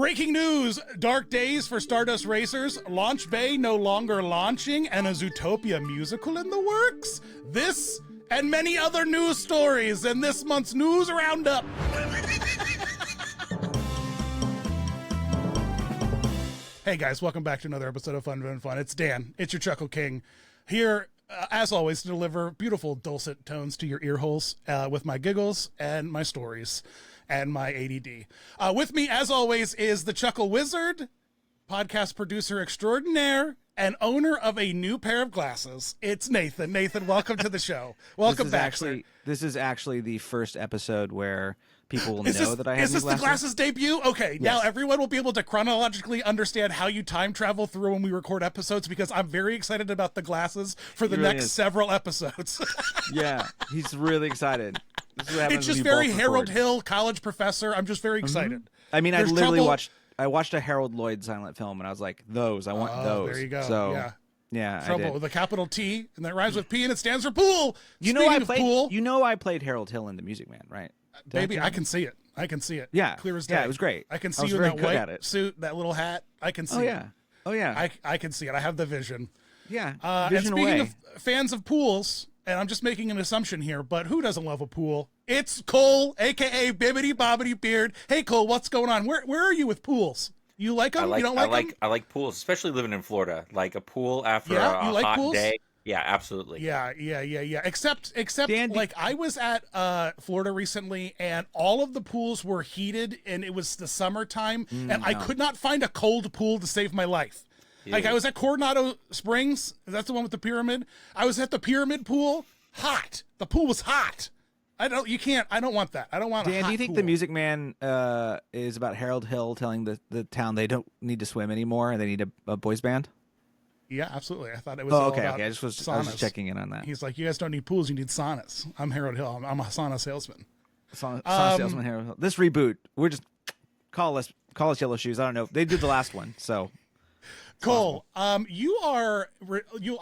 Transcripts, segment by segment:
Breaking news, dark days for Stardust Racers, Launch Bay no longer launching, and a Zootopia musical in the works? This and many other news stories in this month's News Roundup. Hey guys, welcome back to another episode of Fun Fun. It's Dan, it's your Chuckle King, here as always to deliver beautiful dulcet tones to your ear holes with my giggles and my stories and my ADD. With me, as always, is the Chuckle Wizard, podcast producer extraordinaire, and owner of a new pair of glasses. It's Nathan. Nathan, welcome to the show. Welcome back, sir. This is actually the first episode where people will know that I have Is this new glasses. the glasses debut? Okay, Yes. Now everyone will be able to chronologically understand how you time travel through when we record episodes, because I'm very excited about the glasses for the really next is. several episodes. Yeah, he's really excited. This is what happens It's just when we very both Harold record. Hill, college professor. I'm just very excited. I mean, There's I literally trouble- watched a Harold Lloyd silent film, and I was like, I want those. There you go. So, yeah, I Trouble did. with a capital T, and that rhymes with P, and it stands for pool. You know, Speaking of pool, I played Harold Hill in The Music Man, right? baby, I can see it. I can see it. Yeah, Clear as day. yeah, it was great. I can I see was you in very that good white at it. suit, that little hat. I can see Oh yeah, it. I can see it. I have the vision. yeah. And Vision speaking away. of fans of pools, and I'm just making an assumption here, but who doesn't love a pool? It's Cole, a.k.a. Bibbidi Bobbidi Beard. Hey, Cole, what's going on? Where are you with pools? You like them? You don't like them? I like pools, especially living in Florida. Like a pool after Yeah, you a like hot pools? day. Yeah, absolutely. Yeah. Except Dan, like I was at Florida recently, and all of the pools were heated, and it was the summertime, and I could not find a cold pool to save my life. Like I was at Coronado Springs, that's the one with the pyramid. I was at the pyramid pool, hot. The pool was hot. I don't want that. I don't want a Dan, hot do you think pool. The Music Man is about Harold Hill telling the town they don't need to swim anymore and they need a boys band? Yeah, absolutely. I thought it was Oh, all okay. about I was saunas. just checking in on that. He's like, you guys don't need pools, you need saunas. I'm Harold Hill. I'm a sauna salesman. Song salesman Harold Hill. This reboot, we're just call us Yellow Shoes. I don't know. They did the last one, so. Cole, I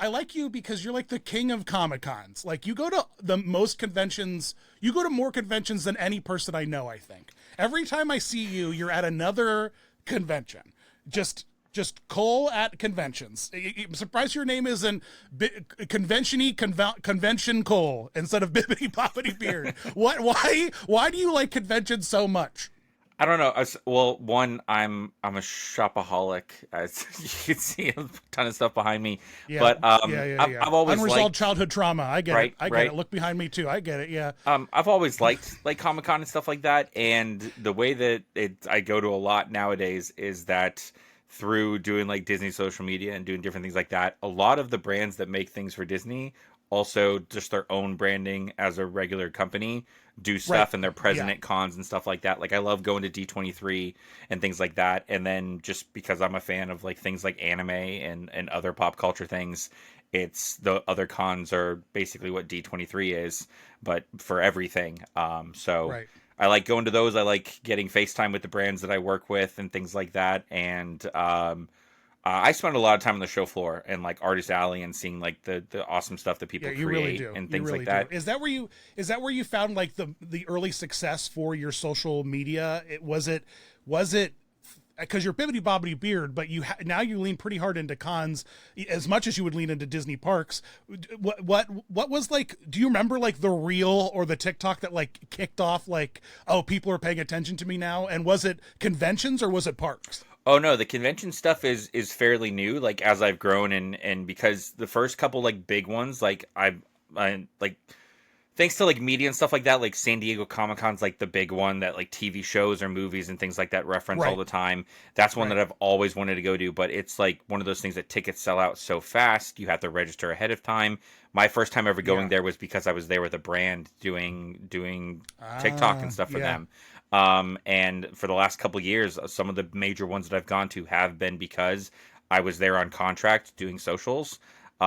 like you because you're like the king of Comic-Cons. Like you go to the most conventions, you go to more conventions than any person I know, I think. Every time I see you, you're at another convention. Just Cole at conventions. I'm surprised your name isn't Convention Cole instead of Bibbidi Bobbidi Beard. Why do you like conventions so much? I don't know. Well, one, I'm a shopaholic. As you can see a ton of stuff behind me. Yeah, But I've always unresolved liked childhood trauma. I get Right, it. I get right. it. Look behind me too. I get it. Yeah. I've always liked like Comic-Con and stuff like that, and the way that I go to a lot nowadays is that through doing like Disney social media and doing different things like that, a lot of the brands that make things for Disney also just their own branding as a regular company do stuff Right. and they're present at cons and stuff like that. Like I love going to D23 and things like that. And then just because I'm a fan of like things like anime and other pop culture things, it's the other cons are basically what D23 is, but for everything. So Right. I like going to those. I like getting FaceTime with the brands that I work with and things like that. And I spend a lot of time on the show floor and like Artist Alley and seeing like the awesome stuff that people Yeah, you create really do. and You things really like that. do. Is that where you found like the early success for your social media? Was it because you're Bibbidi Bobbidi Beard, but now you lean pretty hard into cons as much as you would lean into Disney parks. What was like? Do you remember like the reel or the TikTok that like kicked off like, oh, people are paying attention to me now? And was it conventions or was it parks? Oh no, the convention stuff is fairly new. Like as I've grown and because the first couple like big ones, like I like thanks to like media and stuff like that, like San Diego Comic-Con's like the big one that like TV shows or movies and things like that reference all the time. That's one that I've always wanted to go to, but it's like one of those things that tickets sell out so fast. You have to register ahead of time. My first time ever going there was because I was there with a brand doing TikTok and stuff for them. And for the last couple of years, some of the major ones that I've gone to have been because I was there on contract doing socials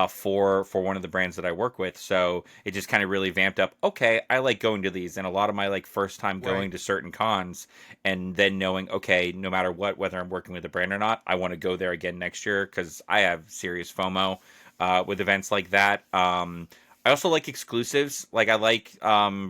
for one of the brands that I work with. So it just kind of really vamped up. Okay, I like going to these, and a lot of my like first time going to certain cons, and then knowing, okay, no matter what, whether I'm working with a brand or not, I want to go there again next year because I have serious FOMO with events like that. I also like exclusives. Like I like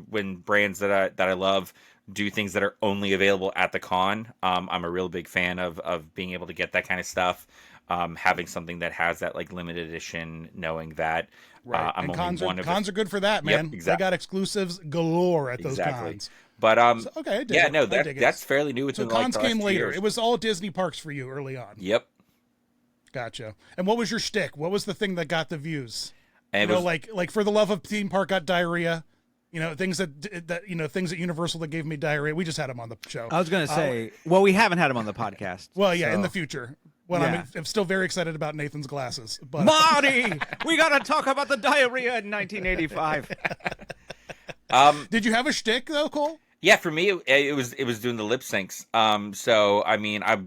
when brands that I love do things that are only available at the con. I'm a real big fan of being able to get that kind of stuff. Having something that has that like limited edition, knowing that Right. I'm And only one of cons are good for that, man. Yep, exactly. They got exclusives galore at those Exactly. cons. But So, okay, I dig yeah, it. no, I dig that's it. fairly new. So Within like cons the last came 2 later. years. It was all Disney parks for you early on. Yep. Gotcha. And what was your shtick? What was the thing that got the views? And You it know, was, like for the love of theme park got diarrhea. You know, things that things at Universal that gave me diarrhea. We just had them on the show. I was going to say, well, we haven't had him on the podcast. Well, yeah, so. in the future. Well, Yeah. I'm still very excited about Nathan's glasses. But Marty, we got to talk about the diarrhea in 1985. did you have a shtick though, Cole? yeah, for me, it was doing the lip syncs. So I mean, I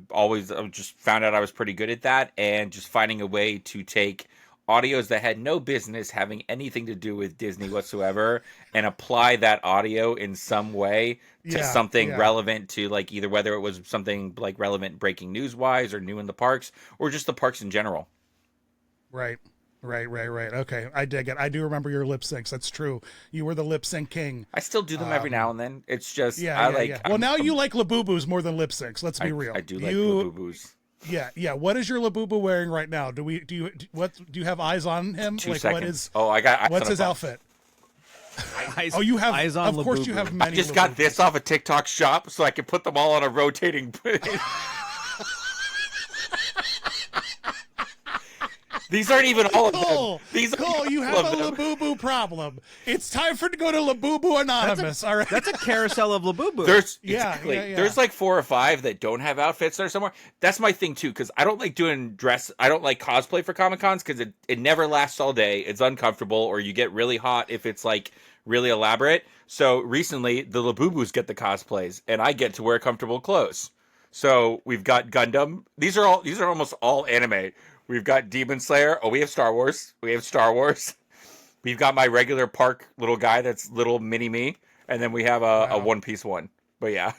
just found out I was pretty good at that, and just finding a way to take audios that had no business having anything to do with Disney whatsoever, and apply that audio in some way to something relevant to like either whether it was something like relevant breaking news wise or new in the parks or just the parks in general. Right. Okay, I dig it. I do remember your lip syncs. That's true. You were the lip sync king. I still do them every now and then. It's just Yeah. Well, now you like Labubu's more than lip syncs. Let's be real. I do like Labubu's. Yeah. What is your Labubu wearing right now? Do you have eyes on him? 2 like seconds. what is? Oh, I got. What's his outfit? Oh, you have. eyes on Of course, Labubu. you have I many. just got this off a TikTok shop, so I can put them all on a rotating. These aren't even all of Cole, them. These Cole, you have a Labubu problem. It's time to go to Labubu Anonymous. All right. That's a carousel of Labubu. There's Yeah. There's like 4 or 5 that don't have outfits there somewhere. That's my thing too, because I don't like doing dress. I don't like cosplay for Comic Cons because it never lasts all day. It's uncomfortable, or you get really hot if it's like really elaborate. So recently, the Labubus get the cosplays, and I get to wear comfortable clothes. So we've got Gundam. These are almost all anime. We've got Demon Slayer. Oh, we have Star Wars. We've got my regular park little guy that's little mini me. And then we have a One Piece one. But yeah.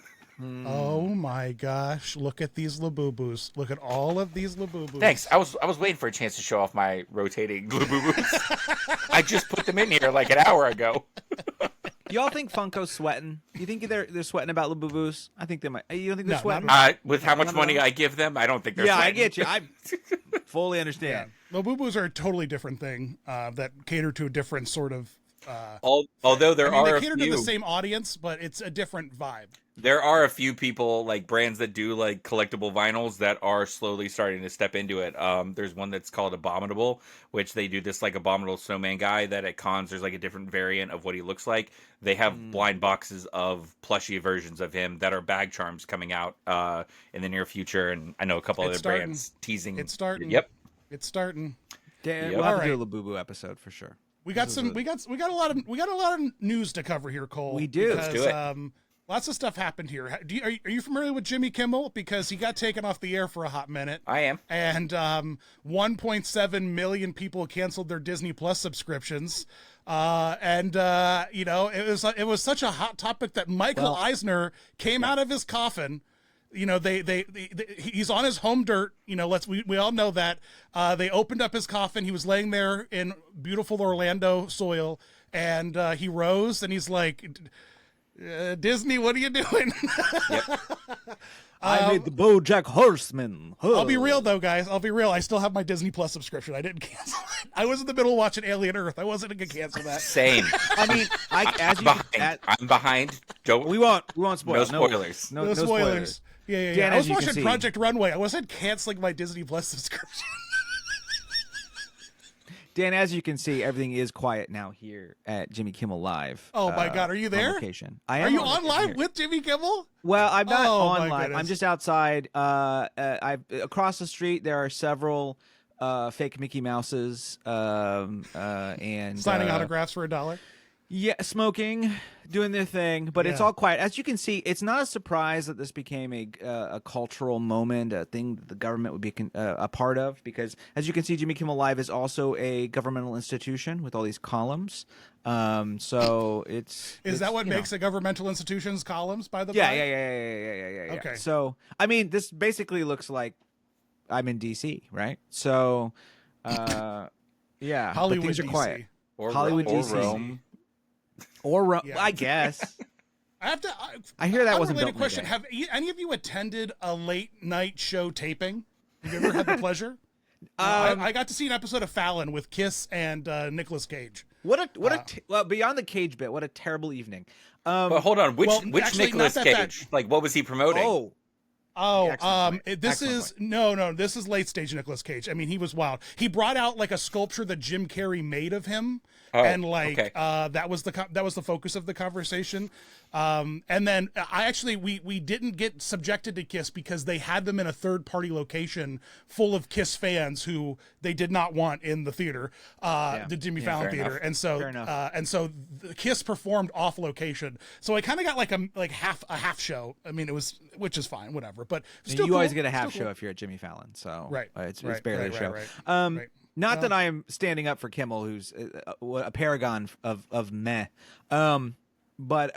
Oh my gosh! Look at these Labubus. Look at all of these Labubus. Thanks. I was waiting for a chance to show off my rotating Labubus. I just put them in here like an hour ago. Y'all think Funko's sweating? You think they're sweating about Labubus? I think they might. You don't think they're No, sweating? With how much money I give them, I don't think they're Yeah, I sweating. get you. I fully understand. Labubus are a totally different thing that cater to a different sort of. Although there are they a cater few. to the same audience, but it's a different vibe. There are a few people, like brands that do like collectible vinyls that are slowly starting to step into it. There's one that's called Abominable, which they do this like Abominable Snowman guy that at cons there's like a different variant of what he looks like. They have blind boxes of plushie versions of him that are bag charms coming out in the near future, and I know a couple other brands teasing. It's starting. Yep. It's starting. Dan, Yep. we'll have to Alright. do a Labubu episode for sure. We got a lot of news to cover here, Cole. We do. Because, Let's do it. Lots of stuff happened here. Are you familiar with Jimmy Kimmel? Because he got taken off the air for a hot minute. I am. And 1.7 million people canceled their Disney Plus subscriptions. It was such a hot topic that Michael Eisner came out of his coffin. You know, he's on his home dirt. You know, we all know that. They opened up his coffin. He was laying there in beautiful Orlando soil, and he rose, and he's like, Disney, what are you doing? I made the BoJack Horseman. I'll be real though, guys. I still have my Disney Plus subscription. I didn't cancel it. I was in the middle of watching Alien Earth. I wasn't gonna cancel that. Same. I mean, I'm behind. Don't. we won't spoil. No spoilers. No spoilers. Yeah. Dan, I as was you can watching see- Project Runway. I wasn't canceling my Disney Plus subscription. Dan, as you can see, everything is quiet now here at Jimmy Kimmel Live. Oh my God, are you on there? location. I am. Are you on on location live here. with Jimmy Kimmel? Well, I'm not Oh, on my live. goodness. I'm just outside. Across the street there are several fake Mickey Mouses and Signing autographs for $1. Yeah, smoking, doing their thing, but it's Yeah. all quiet. As you can see, it's not a surprise that this became a cultural moment, a thing that the government would be a part of, because as you can see, Jimmy Kimmel Live is also a governmental institution with all these columns. So it's Is that what you know. makes a governmental institution's columns? By the Yeah, by? yeah. Okay. So I mean, this basically looks like I'm in DC, right? So, yeah, but Hollywood, things are DC. quiet. Or Hollywood, or DC. Rome. Or Yeah. I guess. I have to. I hear that wasn't unrelated built in a question. day. Have any of you attended a late night show taping? Have you ever had the pleasure? I got to see an episode of Fallon with Kiss and Nicolas Cage. Well, beyond the Cage bit, what a terrible evening. But hold on, which actually, Nicolas not that Cage? Like, what was he promoting? This is this is late stage Nicolas Cage. I mean, he was wild. He brought out like a sculpture that Jim Carrey made of him, and that was the focus of the conversation. And then we didn't get subjected to Kiss because they had them in a third party location full of Kiss fans who they did not want in the theater, the Jimmy Fallon Theater, and so the Kiss performed off location. So I kind of got like a half show. I mean, which is fine, whatever. But still, you always cool. get a half Still show cool. if you're at Jimmy Fallon. So it's Right, barely right, a show. right. Not that I am standing up for Kimmel, who's a paragon of meh. But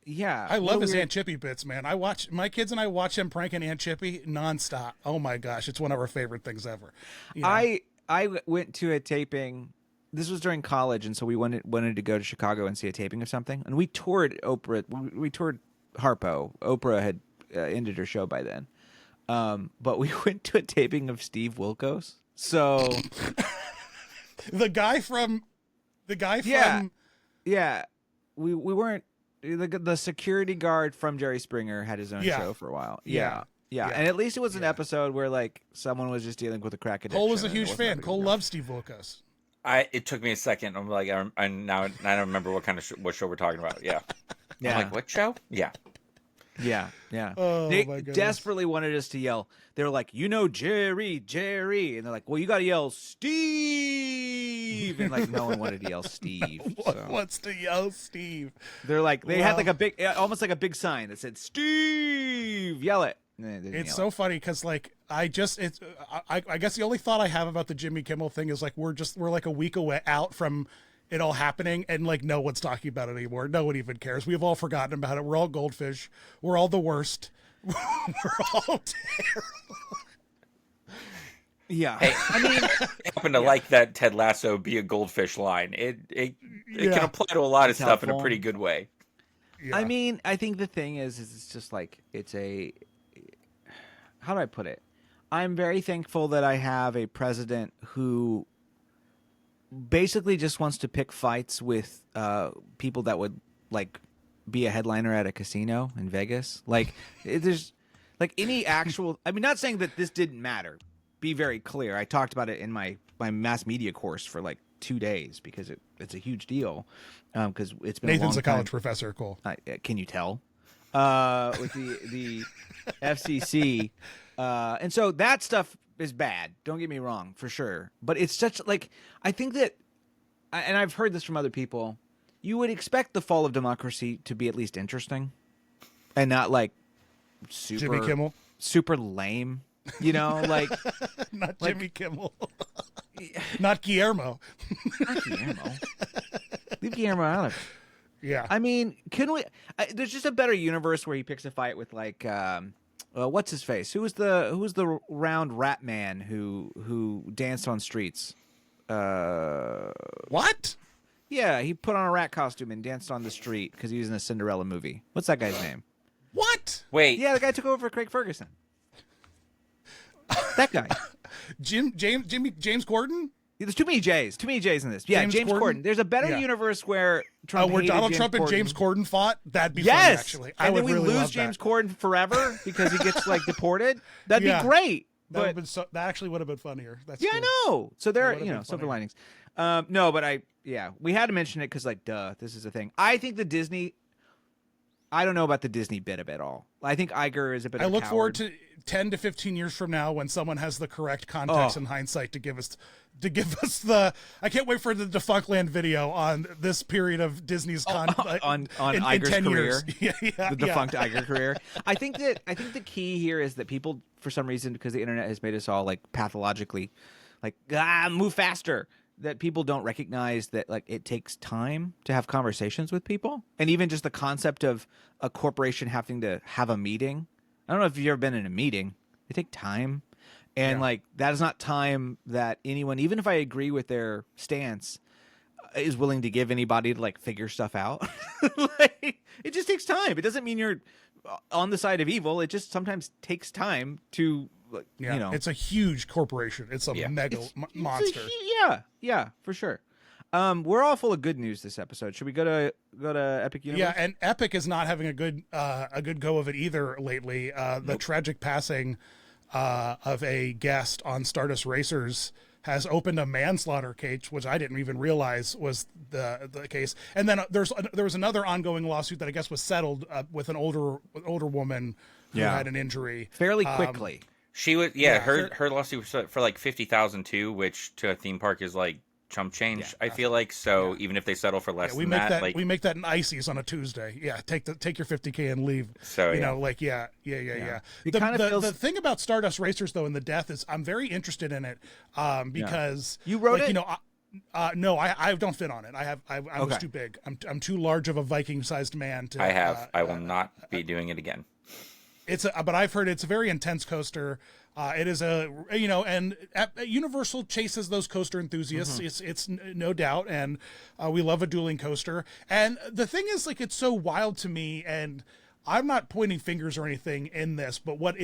yeah, I love his Aunt Chippy bits, man. My kids and I watch him pranking Aunt Chippy nonstop. Oh my gosh, it's one of our favorite things ever. You know? I went to a taping. This was during college, and so we wanted to go to Chicago and see a taping of something. And we toured Oprah. We toured Harpo. Oprah had ended her show by then. But we went to a taping of Steve Wilkos. So the guy from yeah, we weren't. The security guard from Jerry Springer had his own show for a while. Yeah. And at least it was an episode where like someone was just dealing with a crack addiction. Cole was a huge fan. Cole loves Steve Wilkos. It took me a second. I'm like, I don't remember what kind of what show we're talking about. Yeah. I'm like, what show? Yeah. Yeah. Oh, they my goodness. desperately wanted us to yell. They were like, Jerry, and they're like, well, you got to yell Steve, and like no one wanted to yell Steve. Wants to yell Steve? They're like, they had like a big, almost like a big sign that said Steve, yell it. It's so funny because like I guess the only thought I have about the Jimmy Kimmel thing is like we're like a week away out from it all happening, and like no one's talking about it anymore. No one even cares. We've all forgotten about it. We're all goldfish. We're all the worst. We're all terrible. Yeah. Hey, I mean, I happen to like that Ted Lasso be a goldfish line. It can apply to a lot of stuff in a pretty good way. Yeah. I mean, I think the thing is it's just like how do I put it? I'm very thankful that I have a president who basically just wants to pick fights with people that would like be a headliner at a casino in Vegas. Like there's like any actual, I mean, not saying that this didn't matter. Be very clear. I talked about it in my mass media course for like 2 days because it's a huge deal. Because it's been Nathan's a long a college time. professor. Cool. Can you tell? With the FCC. And so that stuff is bad. Don't get me wrong, for sure. But it's such like, I think that, and I've heard this from other people, you would expect the fall of democracy to be at least interesting and not like Jimmy Kimmel, super lame, you know, like not Jimmy Kimmel, not Guillermo. Not Guillermo. Leave Guillermo out of it. Yeah. I mean, can we, there's just a better universe where he picks a fight with like, what's his face? Who was the round rat man who danced on streets? What? Yeah, he put on a rat costume and danced on the street because he was in a Cinderella movie. What's that guy's name? What? Wait. Yeah, the guy took over for Craig Ferguson. That guy. James Corden? There's too many J's. Too many J's in this. Yeah, James Corden. There's a better universe where Trump where Donald James Trump and Corden. James Corden fought. That'd be yes. funny, actually. And then we really lose love James that. Corden forever because he gets like deported. That'd be great. That actually would have been funnier. That's true. I know. So there are, silver funnier. linings. No, but we had to mention it because, like, duh, this is a thing. I think the Disney. I don't know about the Disney bit of it all. I think Iger is a bit. I of a look coward. forward to 10 to 15 years from now when someone has the correct context and hindsight to give us the. I can't wait for the Defunctland video on this period of Disney's on in Iger's 10 career. Years. The defunct Iger career. I think the key here is that people, for some reason, because the internet has made us all like pathologically, like move faster. That people don't recognize that like it takes time to have conversations with people, and even just the concept of a corporation having to have a meeting. I don't know if you've ever been in a meeting. They take time, and like that is not time that anyone, even if I agree with their stance, is willing to give anybody to like figure stuff out. Like, it just takes time. It doesn't mean you're on the side of evil. It just sometimes takes time to, like, Yeah, you know, it's a huge corporation. It's a mega monster. Yeah, for sure. We're all full of good news this episode. Should we go to Epic Universe? Yeah, and Epic is not having a good go of it either lately. The tragic passing of a guest on Stardust Racers has opened a manslaughter case, which I didn't even realize was the case. And then there was another ongoing lawsuit that I guess was settled with an older woman who had an injury fairly quickly. She was her lawsuit was for like 50,000 too, which to a theme park is like chump change. I feel like even if they settle for less we than make that, like we make that in ices on a Tuesday. Yeah, take your 50K and leave. So you know, like yeah. It kind of feels... the thing about Stardust Racers though, in the death is I'm very interested in it because you wrote it. You know, no, I don't fit on it. I was too big. I'm too large of a Viking-sized man to. I will not be doing it again. But I've heard it's a very intense coaster. It is and Universal chases those coaster enthusiasts. Mm-hmm. It's no doubt, and we love a dueling coaster. And the thing is, like, it's so wild to me, and I'm not pointing fingers or anything in this, but what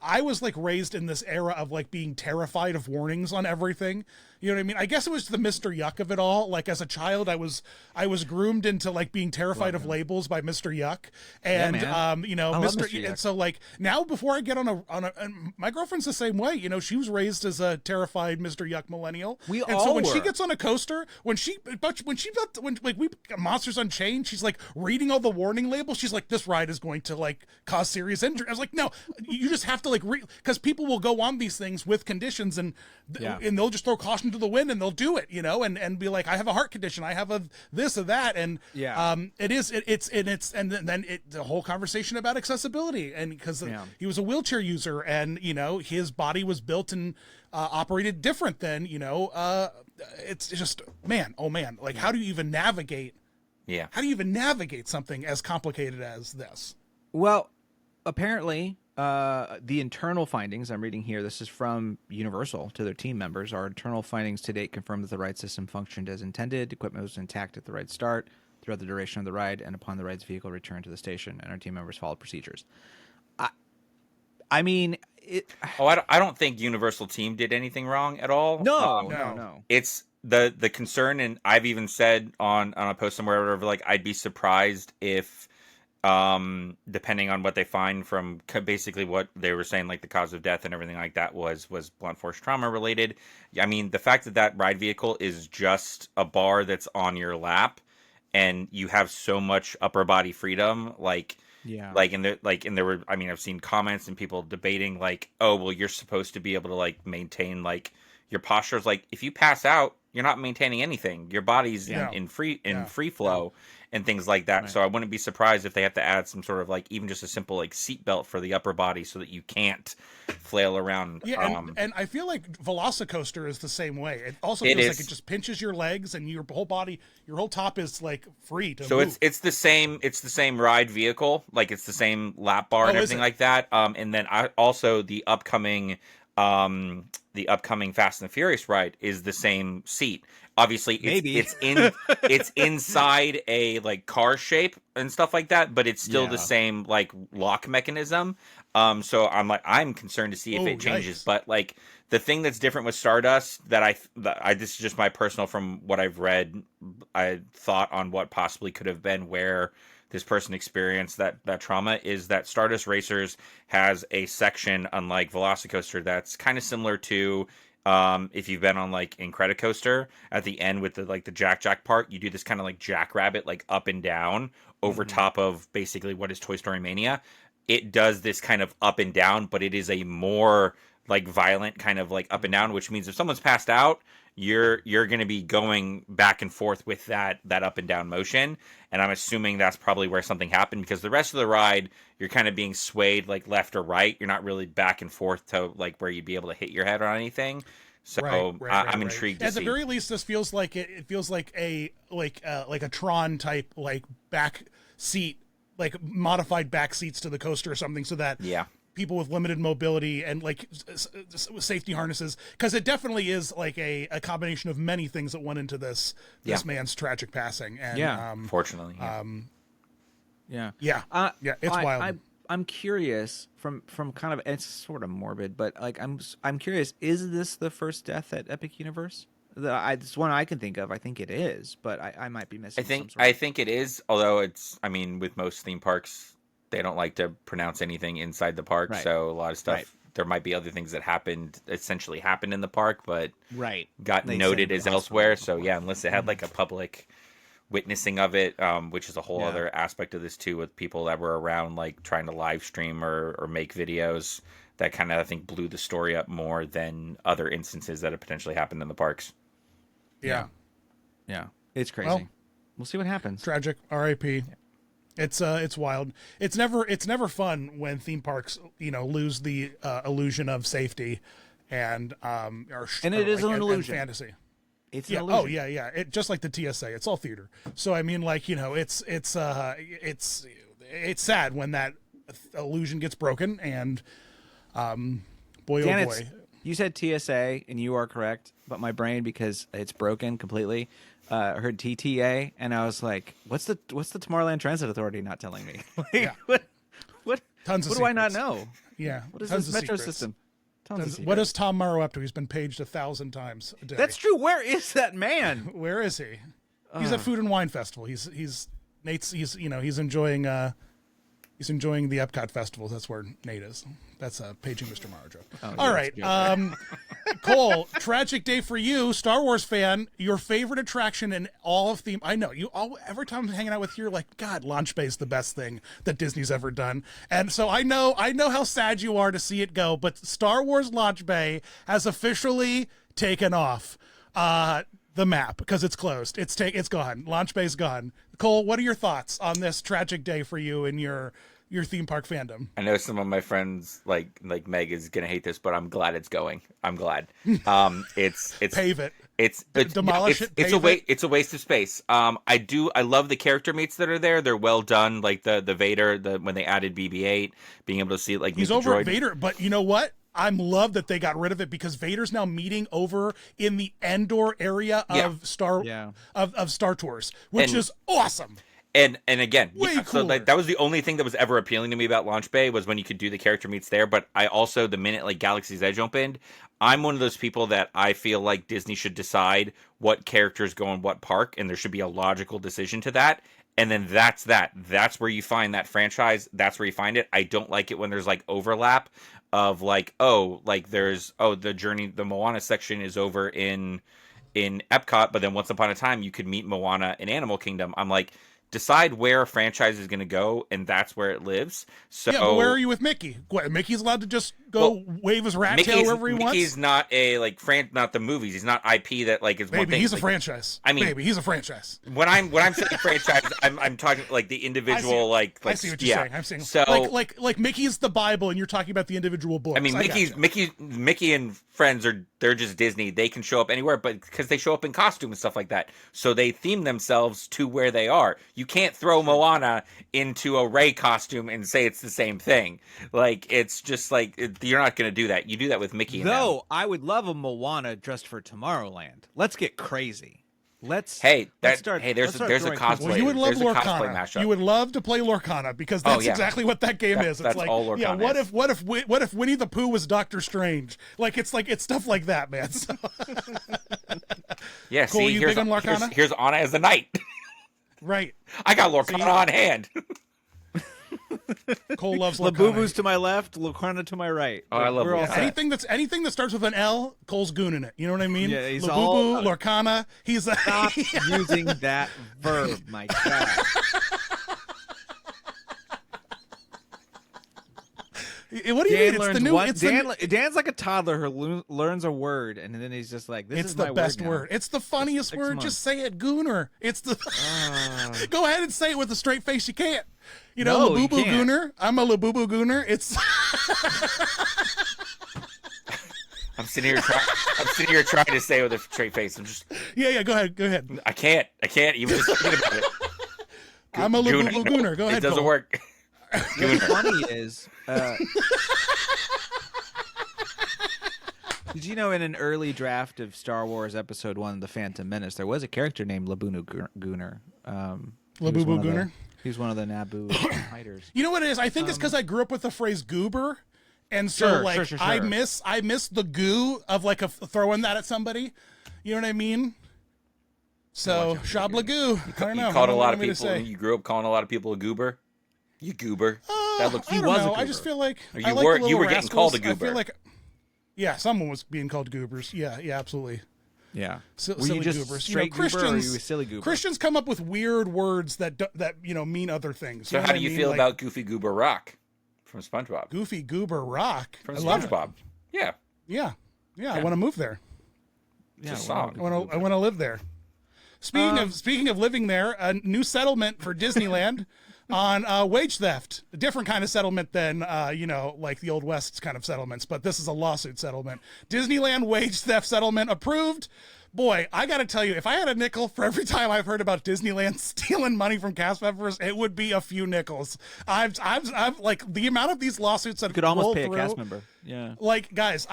I was like raised in this era of like being terrified of warnings on everything. You know what I mean? I guess it was the Mr. Yuck of it all. Like as a child, I was groomed into like being terrified of labels by Mr. Yuck, and Mr. Yuck. And so like now, before I get on a and my girlfriend's the same way. You know, she was raised as a terrified Mr. Yuck millennial. So when she gets on a coaster, when we Monsters Unchained, she's like reading all the warning labels. She's like, this ride is going to like cause serious injury. I was like, no, you just have to like because people will go on these things with conditions and they'll just throw caution to the wind and they'll do it, you know, and be like, I have a heart condition, I have a this or that, and the whole conversation about accessibility, and because he was a wheelchair user, and you know his body was built and operated different than it's just man, like how do you even navigate? Yeah, how do you even navigate something as complicated as this? Well, apparently, the internal findings I'm reading here, this is from Universal to their team members. Our internal findings to date confirm that the ride system functioned as intended. Equipment was intact at the ride start, throughout the duration of the ride, and upon the ride's vehicle return to the station, and our team members followed procedures. I mean, I don't think Universal team did anything wrong at all. No. It's the concern, and I've even said on a post somewhere, or whatever, like I'd be surprised if, depending on what they find from basically what they were saying, like the cause of death and everything like that was blunt force trauma related. I mean, the fact that ride vehicle is just a bar that's on your lap, and you have so much upper body freedom, I've seen comments and people debating like, oh, well, you're supposed to be able to like maintain like your posture. Is like, if you pass out, you're not maintaining anything. Your body's in free flow and things like that. Right. So I wouldn't be surprised if they have to add some sort of like even just a simple like seat belt for the upper body so that you can't flail around. Yeah, and I feel like Velocicoaster is the same way. It also feels like it just pinches your legs and your whole body, your whole top is like free to move. It's the same ride vehicle, like it's the same lap bar and everything like that. And then the upcoming Fast and the Furious ride is the same seat. Obviously, it's inside a like car shape and stuff like that, but it's still the same like lock mechanism. So I'm concerned to see if it changes. Nice. But like the thing that's different with Stardust that I this is just my personal, from what I've read, I thought on what possibly could have been where this person experienced that trauma, is that Stardust Racers has a section, unlike Velocicoaster, that's kind of similar to if you've been on like Incredicoaster, at the end with the Jack part, you do this kind of like jackrabbit like up and down over top of basically what is Toy Story Mania. It does this kind of up and down, but it is a more like violent kind of like up and down, which means if someone's passed out, you're going to be going back and forth with that up and down motion. And I'm assuming that's probably where something happened, because the rest of the ride, you're kind of being swayed like left or right. You're not really back and forth to like where you'd be able to hit your head on anything. So I'm intrigued to see. At the very least, this feels like it feels like a Tron type like back seat, like modified back seats to the coaster or something, so that people with limited mobility and like safety harnesses, because it definitely is like a combination of many things that went into this man's tragic passing. And fortunately, it's wild. I'm curious from kind of, it's sort of morbid, but like I'm curious, is this the first death at Epic Universe? It's one I can think of. I think it is, but I might be missing. I think it is. Although with most theme parks, they don't like to pronounce anything inside the park, so a lot of stuff. There might be other things that happened in the park, but got noted as elsewhere. So unless it had like a public witnessing of it, which is a whole other aspect of this too, with people that were around like trying to live stream or make videos, that kind of I think blew the story up more than other instances that have potentially happened in the parks. Yeah, it's crazy. Well, we'll see what happens. Tragic. R.I.P. It's wild. It's never fun when theme parks lose the illusion of safety, and it is an illusion. Fantasy. It's an illusion. Oh yeah. It just like the TSA. It's all theater. So I mean, like it's sad when that illusion gets broken, and boy, Dan, oh boy. You said TSA, and you are correct, but my brain, because it's broken completely, heard TTA, and I was like, "What's the Tomorrowland Transit Authority not telling me? What Tons of do I secrets. not know? Yeah, what is tons this of metro secrets. system? What is Tom Morrow up to? He's been paged 1,000 times a day. That's true. Where is that man? Where is he? He's at Food and Wine Festival. He's Nate's. He's enjoying the Epcot Festival. That's where Nate is. That's a paging Mr. Morrow joke. All right, Cole. Tragic day for you, Star Wars fan. Your favorite attraction in all of theme. I know you all. Every time I'm hanging out with you, you're like, God, Launch Bay is the best thing that Disney's ever done. And so I know how sad you are to see it go. But Star Wars Launch Bay has officially taken off the map because it's closed. It's gone. Launch Bay's gone. Cole, what are your thoughts on this tragic day for you and your theme park fandom? I know some of my friends like Meg is gonna hate this, but I'm glad it's going. I'm glad. It's pave it. It's demolish it. It's a waste of space. I love the character meets that are there. They're well done. Like the Vader, when they added BB-8, being able to see like he's over at Vader, but you know what? I'm love that they got rid of it because Vader's now meeting over in the Endor area of Star Tours, which is awesome. And again, so that was the only thing that was ever appealing to me about Launch Bay was when you could do the character meets there. But I also, the minute like Galaxy's Edge opened, I'm one of those people that I feel like Disney should decide what characters go in what park, and there should be a logical decision to that. And then that's where you find that franchise. That's where you find it. I don't like it when there's like overlap of like, the journey, the Moana section is over in Epcot, but then once upon a time you could meet Moana in Animal Kingdom. I'm like, decide where a franchise is going to go, and that's where it lives. So yeah, but where are you with Mickey? What, Mickey's allowed to just go wave his rat tail wherever he wants? Mickey's not not the movies. He's not IP that like is one thing. He's a franchise. I mean, he's a franchise. When I'm saying franchise, I'm talking like the individual I see what you're saying. I'm saying so like Mickey's the Bible, and you're talking about the individual books. I mean, Mickey and friends they're just Disney. They can show up anywhere, but because they show up in costume and stuff like that, so they theme themselves to where they are. You can't throw Moana into a Rey costume and say it's the same thing. Like it's just like you're not going to do that. You do that with Mickey. Though I would love a Moana just for Tomorrowland. Let's get crazy. There's a cosplay. Well, you would love Lorcana. You would love to play Lorcana because that's exactly what that game is. It's that's like, all Lorcana what if Winnie the Pooh was Doctor Strange? It's stuff like that, man. So. Yeah, Cole, see, you big on Lorcana? Here's Anna as the knight. Right. I got Lorcana on hand. Cole loves Lorcana. Labubu's to my left, Lorcana to my right. Oh, I love anything that starts with an L. Cole's gooning it. You know what I mean? Yeah, he's Labubu, Lorcana. He's stop using that verb, my God. What do you mean? It's the new. Dan's like a toddler who learns a word, and then he's just like, "This is my best word. word. It's the funniest word. Just say it, Gooner. It's the. Go ahead and say it with a straight face. You can't. Labubu Gooner. I'm a Labubu Gooner. It's. I'm sitting here trying to say it with a straight face. I'm just. Yeah. Go ahead. I can't even just thinking about it. I'm a Labubu Gooner. Go ahead. It doesn't work. What's funny is, did you know in an early draft of Star Wars Episode 1, The Phantom Menace, there was a character named Labubu Gooner. Labubu Gooner? He was one of the Naboo fighters. You know what it is? I think it's because I grew up with the phrase goober. And so, sure. I miss the goo of, like, throwing that at somebody. You know what I mean? So, shabla goo. I don't know. You called a lot of people. You grew up calling a lot of people a goober. You goober. That looks. I don't know. I just feel like you were getting called a goober. I feel like, yeah, someone was being called goobers. Yeah, absolutely. Yeah. Were you just goobers. Straight goober, or were you a silly goober? Christians come up with weird words that mean other things. So, how do you feel about Goofy Goober Rock from SpongeBob? Goofy Goober Rock from SpongeBob. Yeah. I want to move there. Yeah, I want to live there. Speaking of living there, a new settlement for Disneyland on wage theft. A different kind of settlement than like the Old West kind of settlements, but this is a lawsuit settlement. Disneyland wage theft settlement approved. Boy, I got to tell you, if I had a nickel for every time I've heard about Disneyland stealing money from cast members, it would be a few nickels. I've like the amount of these lawsuits that you could almost pay through, a cast member. Yeah. Like, guys,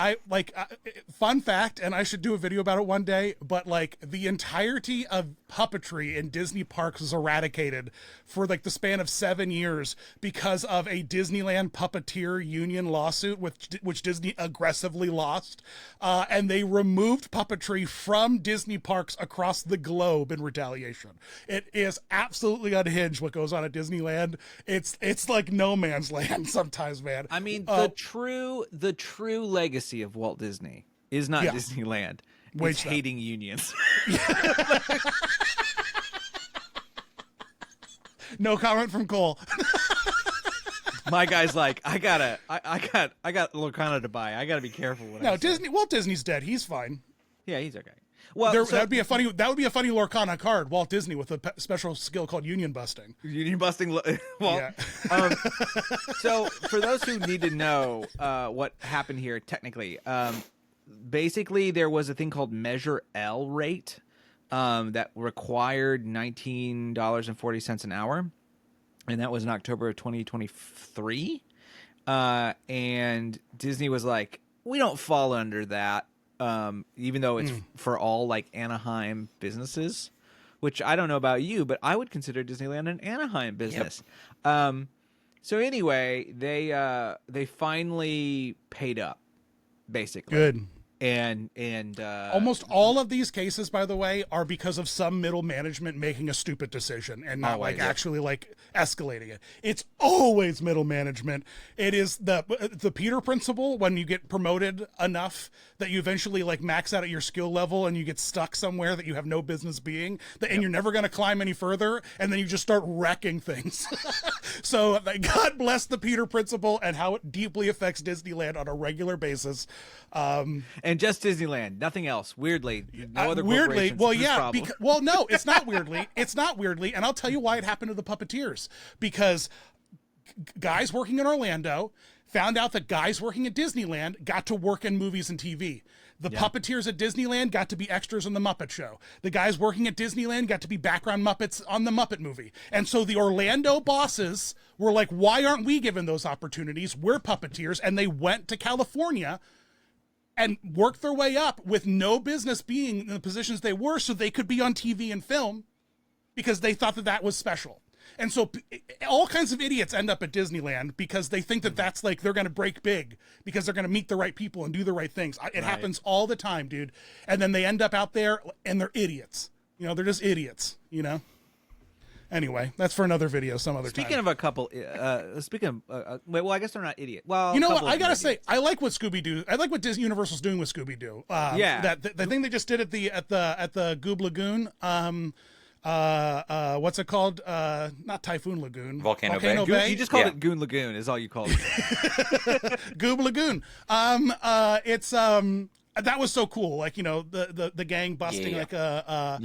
fun fact, and I should do a video about it one day, but like the entirety of puppetry in Disney parks was eradicated for like the span of 7 years because of a Disneyland puppeteer union lawsuit, which Disney aggressively lost. And they removed puppetry from Disney parks across the globe in retaliation. It is absolutely unhinged what goes on at Disneyland. It's like no man's land sometimes, man. I mean, the true legacy of Walt Disney is not Disneyland. It's hating unions. No comment from Cole. My guy's like, I got Lorcana to buy. I gotta be careful. Walt Disney's dead. He's fine. Yeah, he's okay. Well, that would be a funny Lorcana card. Walt Disney with a special skill called union busting. Union busting. Well, so for those who need to know what happened here, technically, basically there was a thing called Measure L rate that required $19.40 an hour, and that was in October of 2023. And Disney was like, we don't fall under that. Even though it's for all like Anaheim businesses, which I don't know about you, but I would consider Disneyland an Anaheim business. Yep. So anyway, they finally paid up, basically. Good. And almost all of these cases, by the way, are because of some middle management making a stupid decision and not actually like escalating it. It's always middle management. It is the Peter principle. When you get promoted enough that you eventually like max out at your skill level and you get stuck somewhere that you have no business being, and you're never going to climb any further, and then you just start wrecking things. So God bless the Peter principle and how it deeply affects Disneyland on a regular basis. And just Disneyland, nothing else. Weirdly, no other weirdly. Well, yeah. No, it's not weirdly. It's not weirdly, and I'll tell you why it happened to the puppeteers. Because guys working in Orlando found out that guys working at Disneyland got to work in movies and TV. The puppeteers at Disneyland got to be extras in the Muppet Show. The guys working at Disneyland got to be background Muppets on the Muppet movie. And so the Orlando bosses were like, why aren't we given those opportunities? We're puppeteers. And they went to California and worked their way up with no business being in the positions they were, so they could be on TV and film because they thought that was special. And so all kinds of idiots end up at Disneyland because they think that that's like they're going to break big because they're going to meet the right people and do the right things. It happens all the time, dude. And then they end up out there and they're idiots. They're just idiots, Anyway, that's for another video some other time. Speaking of a couple, well, I guess they're not idiots. Well, you know what? I gotta say, I like what Scooby-Doo. I like what Disney Universal's doing with Scooby-Doo. The thing they just did at the Goob Lagoon. What's it called? Not Typhoon Lagoon. Volcano Bay. You just called it Goon Lagoon. Is all you called it. Goob Lagoon. It's that was so cool. Like, the gang busting like a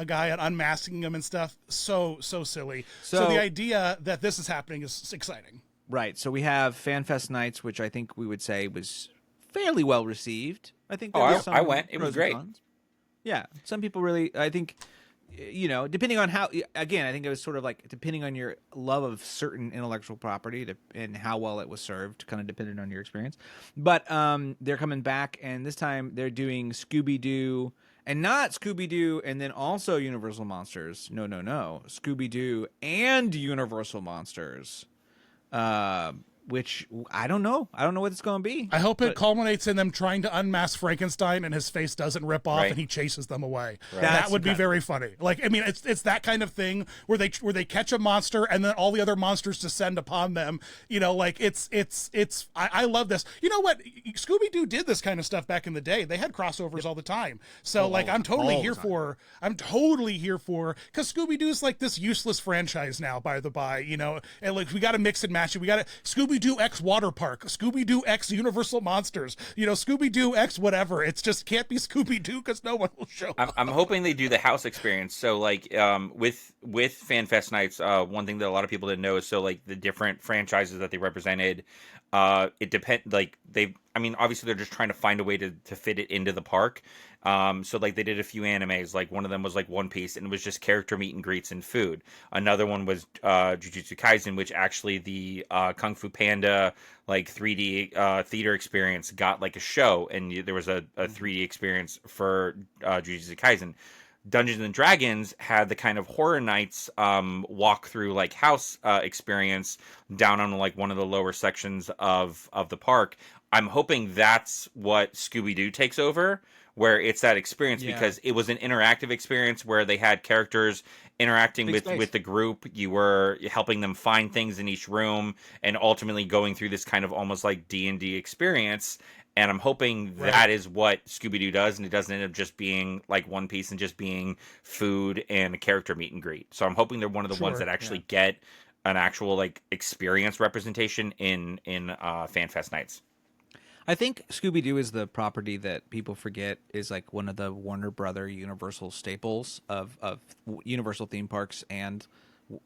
guy and unmasking him and stuff. So silly. So the idea that this is happening is exciting. Right. So we have FanFest nights, which I think we would say was fairly well received. I think. I went. It was great. Yeah. Some people really. I think you know, depending on how, again, I think it was sort of like depending on your love of certain intellectual property and how well it was served, kind of depended on your experience. But they're coming back, and this time they're doing Scooby-Doo, and not Scooby-Doo and then also Universal Monsters. No. Scooby-Doo and Universal Monsters. Which I don't know. I don't know what it's going to be. I hope it culminates in them trying to unmask Frankenstein and his face doesn't rip off Right. and he chases them away. Right. That would be very funny. Like, I mean, it's that kind of thing where they catch a monster and then all the other monsters descend upon them. You know, like I love this. You know what? Scooby-Doo did this kind of stuff back in the day. They had crossovers all the time. So I'm totally here for because Scooby-Doo's like this useless franchise now, by the by, you know, and like we got to mix and match it. We got to Scooby-Doo X Water Park, Scooby-Doo X Universal Monsters, you know, Scooby-Doo X whatever. It's just can't be Scooby-Doo because no one will show up. I'm hoping they do the house experience. So like with FanFest nights, one thing that a lot of people didn't know is so like the different franchises that they represented. It depend like I mean, obviously they're just trying to find a way to fit it into the park. So like they did a few animes, like one of them was like One Piece and it was just character meet and greets and food. Another one was Jujutsu Kaisen, which actually the Kung Fu Panda like 3D theater experience got like a show, and there was a 3D experience for Jujutsu Kaisen. Dungeons and Dragons had the kind of horror nights walk through like house experience down on like one of the lower sections of the park. I'm hoping that's what Scooby-Doo takes over, where it's that experience because it was an interactive experience where they had characters interacting with the group. You were helping them find things in each room and ultimately going through this kind of almost like D&D experience. And I'm hoping that is what Scooby-Doo does, and it doesn't end up just being like One Piece and just being food and a character meet and greet. So I'm hoping they're one of the ones that actually get an actual like experience representation in FanFest nights. I think Scooby-Doo is the property that people forget is like one of the Warner Brother Universal staples of Universal theme parks and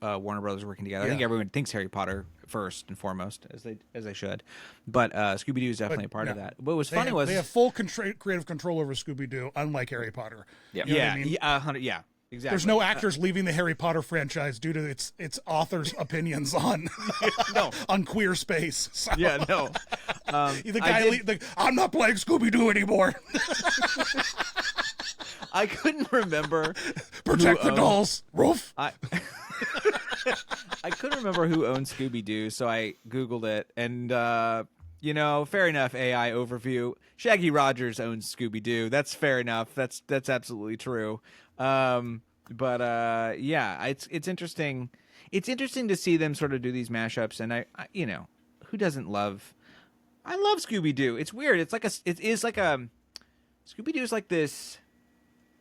Warner Brothers working together. I think everyone thinks Harry Potter first and foremost, as they should, but Scooby-Doo is definitely a part of that. What was funny was they have full creative control over Scooby-Doo, unlike Harry Potter. Yeah, You know what I mean? 100, yeah. Exactly. There's no actors leaving the Harry Potter franchise due to its authors' opinions on on queer space. So. Yeah, no. The guy, I'm not playing Scooby-Doo anymore. I couldn't remember. Protect the dolls, Rolf. I couldn't remember who owned Scooby-Doo, so I Googled it, and you know, fair enough. AI overview: Shaggy Rogers owns Scooby-Doo. That's fair enough. That's absolutely true. But yeah, it's interesting. It's interesting to see them sort of do these mashups, and I you know, who doesn't love? I love Scooby-Doo. It's weird. It is like a Scooby-Doo is like this.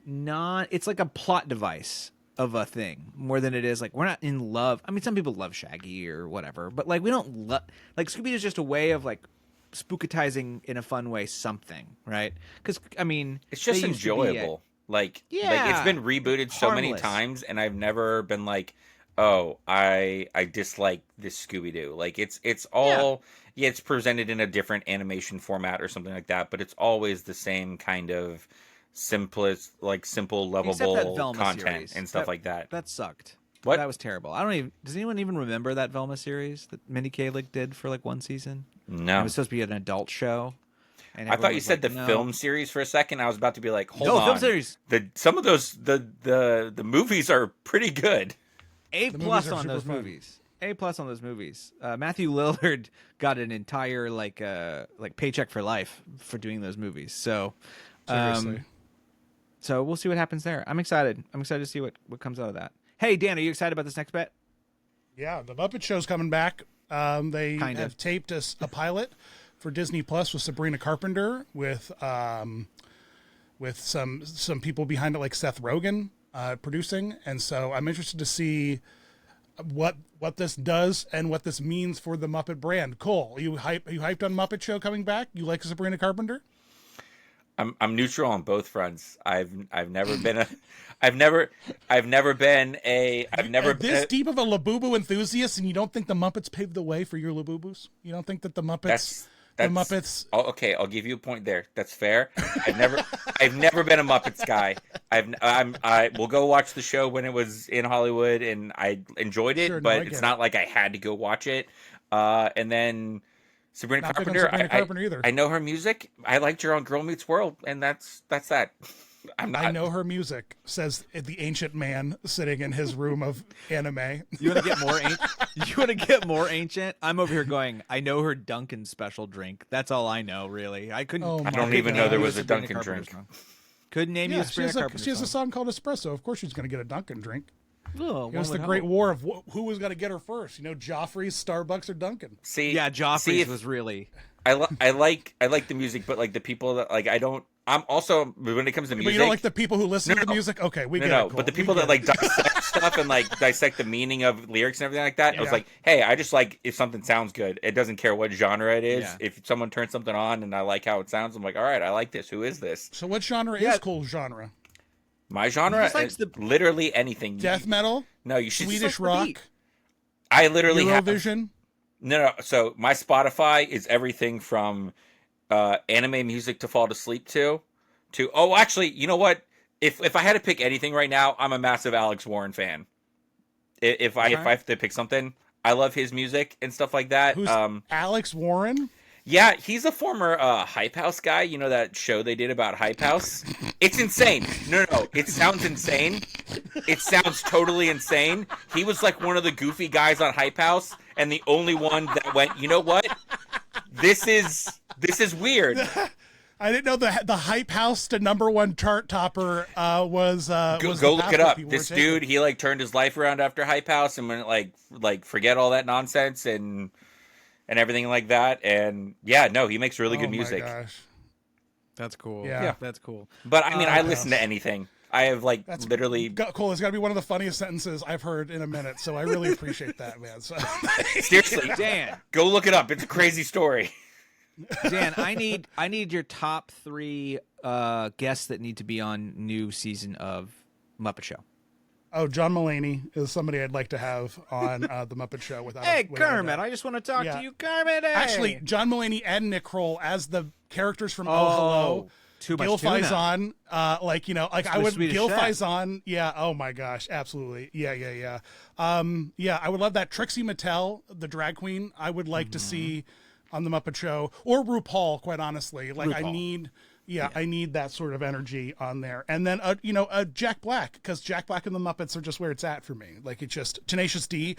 It's like a plot device of a thing more than it is like we're not in love. I mean, some people love Shaggy or whatever, but like we don't love like Scooby-Doo is just a way of like spookatizing in a fun way something, right? Because I mean, it's just enjoyable. Like it's been rebooted so many times, and I've never been like, oh, I dislike this Scooby-Doo. Like it's all it's presented in a different animation format or something like that, but it's always the same kind of simplest, like simple, lovable content series. And stuff like that. That sucked. What? That was terrible. Does anyone even remember that Velma series that Minnie Kaling did for like one season? No. It was supposed to be an adult show. And I thought you said like, the film series for a second. I was about to be like, hold on. film series. Some of those the movies are pretty good. A+ on those movies. A+ on those movies. Matthew Lillard got an entire like paycheck for life for doing those movies. So Seriously. So we'll see what happens there. I'm excited. I'm excited to see what comes out of that. Hey, Dan, are you excited about this next bet? Yeah, the Muppet Show's coming back. They have taped us a pilot for Disney Plus with Sabrina Carpenter, with some people behind it like Seth Rogen producing, and so I'm interested to see what this does and what this means for the Muppet brand. Cole, you hyped on Muppet Show coming back? You like Sabrina Carpenter? I'm neutral on both fronts. I've never been this deep of a Labubu enthusiast, and you don't think the Muppets paved the way for your Labubus? You don't think that the Muppets? The Muppets. Okay, I'll give you a point there. That's fair. I've never been a Muppets guy. I will go watch the show when it was in Hollywood, and I enjoyed it, Sure, no, but I it's get not like I had to go watch it. And then Sabrina Not big on Carpenter, Sabrina Carpenter either. I know her music. I liked her on Girl Meets World, and that's that. I know her music, says the ancient man sitting in his room of anime. You want to get more? You want to get more ancient? I'm over here going. I know her Dunkin' special drink. That's all I know, really. I couldn't. Oh I my don't even know God. there was a Sabrina Dunkin' Carpenter drink. song. Couldn't name you Yeah, a Sabrina Carpenter she has a song. song called Espresso. Of course she's going to get a Dunkin' drink. Oh, It was the great war of who was going to get her first. Joffrey's, Starbucks, or Dunkin'. See, Yeah, Joffrey's if- was really. I like the music, but like the people that like I don't. I'm also when it comes to But music. you don't like the people who listen to the No. music? Okay, we get No, it. Cole. but the We people get that like it. dissect stuff and like dissect the meaning of lyrics and everything like that, I was Yeah. like, hey, I just like if something sounds good. It doesn't care what genre it is. Yeah. If someone turns something on and I like how it sounds, I'm like, all right, I like this. Who is this? So what genre Yeah. is Cole's genre? My genre just likes is the- literally anything. Death metal? No, you should. Swedish like the rock? beat. I literally have. Eurovision? No. So my Spotify is everything from anime music to fall asleep to oh, actually, you know what? If I had to pick anything right now, I'm a massive Alex Warren fan. If I have to pick something, I love his music and stuff like that. Who's Alex Warren? Yeah, he's a former Hype House guy. You know that show they did about Hype House? It's insane. No. It sounds insane. It sounds totally insane. He was like one of the goofy guys on Hype House, and the only one that went, you know what? This is weird. I didn't know the Hype House to #1 chart topper was Go look it up. This dude, he like turned his life around after Hype House and went like forget all that nonsense and everything like that. And yeah, no, he makes really good music. My gosh. That's cool. Yeah. That's cool. But I mean, I Hype listen House. to anything. I have like literally Cole, it's got to be one of the funniest sentences I've heard in a minute, so I really appreciate that, man. So, seriously, Dan, go look it up. It's a crazy story. Dan, I need your top 3 guests that need to be on new season of Muppet Show. oh, John Mulaney is somebody I'd like to have on the Muppet Show. Without Hey, without a Kermit, doubt. I just want to talk Yeah. to you, Kermit. Hey. Actually, John Mulaney and Nick Kroll as the characters from Oh, Oh, Hello. too much Gil tuna. Faison, I the would Swedish Gil Chef. Faison, yeah. Oh my gosh, absolutely, yeah. Yeah, I would love that. Trixie Mattel, the drag queen, I would like to see on the Muppet Show, or RuPaul. Quite honestly, like I RuPaul. need that sort of energy on there. And then Jack Black, because Jack Black and the Muppets are just where it's at for me. Like it's just Tenacious D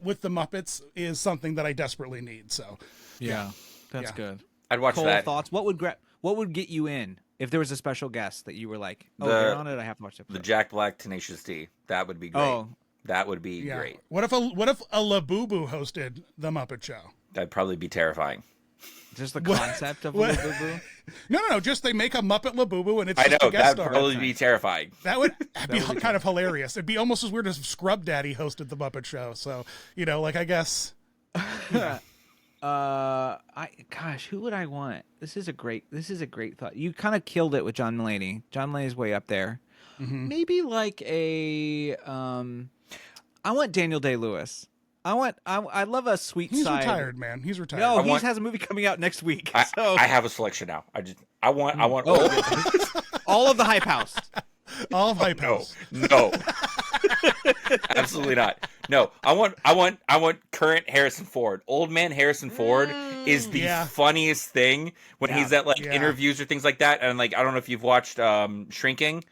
with the Muppets is something that I desperately need. So Yeah, that's Yeah. good. I'd watch Cole, that. thoughts? What would get you in if there was a special guest that you were like, oh, The- they're on it, I have to watch it. The Jack Black Tenacious D. That would be great. Oh. That would be yeah. great. What if a Labubu hosted the Muppet Show? That'd probably be terrifying. Just the concept of what- a boo-boo. No. Just they make a Muppet Labubu and it's I just know a guest that'd star. probably be terrifying. That would be kind of hilarious. It'd be almost as weird as Scrub Daddy hosted the Muppet Show. So I guess. Who would I want? This is a great thought. You kind of killed it with John Mulaney. John Mulaney's way up there. Mm-hmm. Maybe like I want Daniel Day-Lewis. I love a sweet He's side. retired, man. He's retired. No, I he want- has a movie coming out next week. I So have a selection now. I want Oh. all of the Hype House. All of Hype No, House. no, absolutely not. No, I want current Harrison Ford. Old man Harrison Ford is the Yeah. funniest thing when he's at like Yeah. interviews or things like that. And like I don't know if you've watched Shrinking,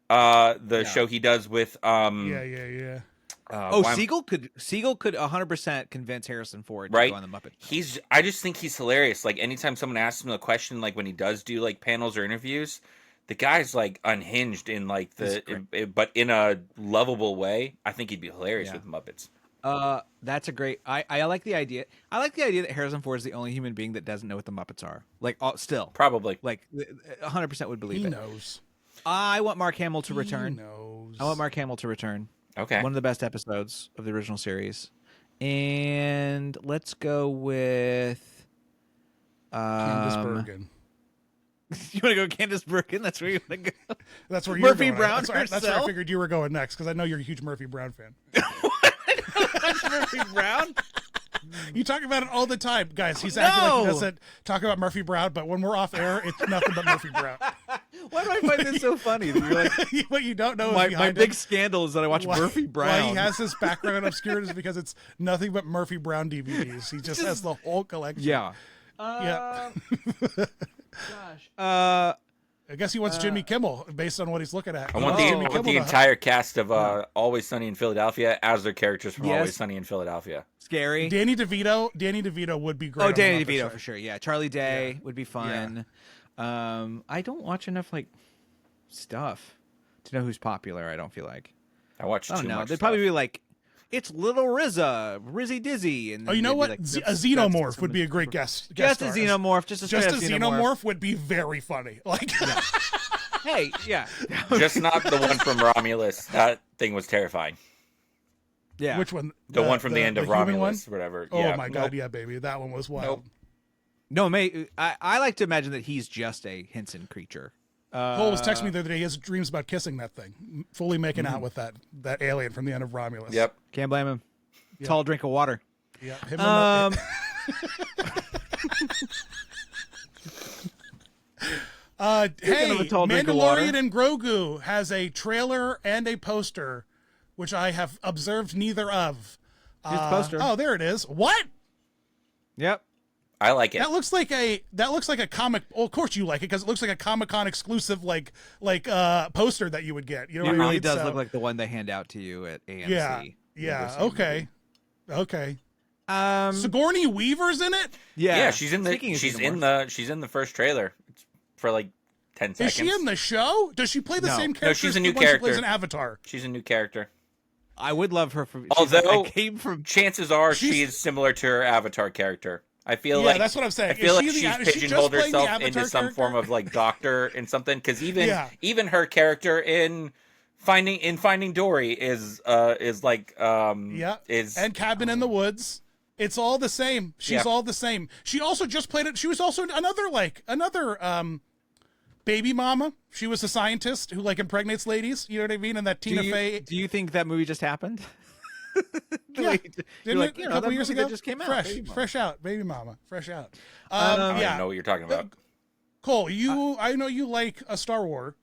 the show he does with Yeah. Siegel could 100% convince Harrison Ford to Right. go on the Muppet. I just think he's hilarious. Like anytime someone asks him a question, like when he does do like panels or interviews, the guy's like unhinged in like but in a lovable way. I think he'd be hilarious Yeah. with Muppets. That's a great. I like the idea. I like the idea that Harrison Ford is the only human being that doesn't know what the Muppets are. Like, still, Probably. like 100% would believe He it. knows. I want Mark Hamill to He return. knows. I want Mark Hamill to return. Okay. One of the best episodes of the original series. And let's go with Candace Bergen. You want to go Candace Bergen? That's where you want to go. That's where Murphy you're going. Brown That's where I herself? figured you were going next because I know you're a huge Murphy Brown fan. Murphy Brown? You talk about it all the time, guys. He's acting like he No! doesn't talk about Murphy Brown, but when we're off air, it's nothing but Murphy Brown. Why do I find this so funny? You're like, What you don't know is my behind big it, scandal is that I watch Murphy why Brown. he has this background obscured is because it's nothing but Murphy Brown DVDs. He just has the whole collection. Yeah. Yeah. Gosh. I guess he wants Jimmy Kimmel based on what he's looking at. I He want wants the Jimmy I want Kimmel the to- entire cast of Always Sunny in Philadelphia as their characters from Yes. Always Sunny in Philadelphia. Scary. Danny DeVito would be great. Oh, on Danny the Muppet DeVito Show. for sure. Yeah, Charlie Day would be fun. I don't watch enough like stuff to know who's popular. I don't feel like. I watched I too don't know. much They'd stuff. probably be like, it's Little RZA, Rizzy Dizzy, and Oh, you know they'd be what? like, A that's Xenomorph would something- be a great guest. Just a star. xenomorph, just a Just a straight up xenomorph would be very funny. Like, Hey, yeah, Just not the one from Romulus. That thing was terrifying. yeah. which one? The one from the end of human Romulus, one? whatever. Oh yeah. my god, Nope. yeah, baby, that one was wild. Nope. No, mate. I like to imagine that he's just a Henson creature. Cole was texting me the other day. He has dreams about kissing that thing, fully making Mm. out with that alien from the end of Romulus. Yep. Can't blame him. Tall drink of water. Yeah. Him and hey, of a tall drink of water. Mandalorian and Grogu has a trailer and a poster, which I have observed neither of. Here's the poster. Oh, there it is. What? Yep. I like it. That looks like a comic. Well, of course you like it because it looks like a Comic-Con exclusive poster that you would get. You know It what I really mean? does So- look like the one they hand out to you at AMC. Yeah. When Yeah. you go see a Okay. Okay. movie. Sigourney Weaver's in it. Yeah, she's in the Speaking of she's in xenomorphs. the first trailer. It's for like 10 seconds. Is she in the show? Does she play the No. same No, character? she's as a new the one she plays character. in Avatar. She's a new character. I would love her for. Although- I came from. Chances are She's- she's similar to her Avatar character. I feel Yeah, like that's what I'm saying. I feel Is like she the- she's is she just pigeonholed playing the herself into Avatar some form character? of like doctor and something. Because Yeah. even her character in Finding Dory is like Yeah. is And Cabin in the Woods. It's all the same. She's Yeah. all the same. She also just played it. She was also another baby mama. She was a scientist who like impregnates ladies. You know what I mean? And that Tina Fey. Do you think that movie just happened? Yeah. You're Didn't like, it? you A know, couple that years movie ago. that just came out. Fresh, Baby Mama. fresh out, baby mama, fresh out. I don't Yeah. know what you're talking about. Cole, I know you like a Star Wars.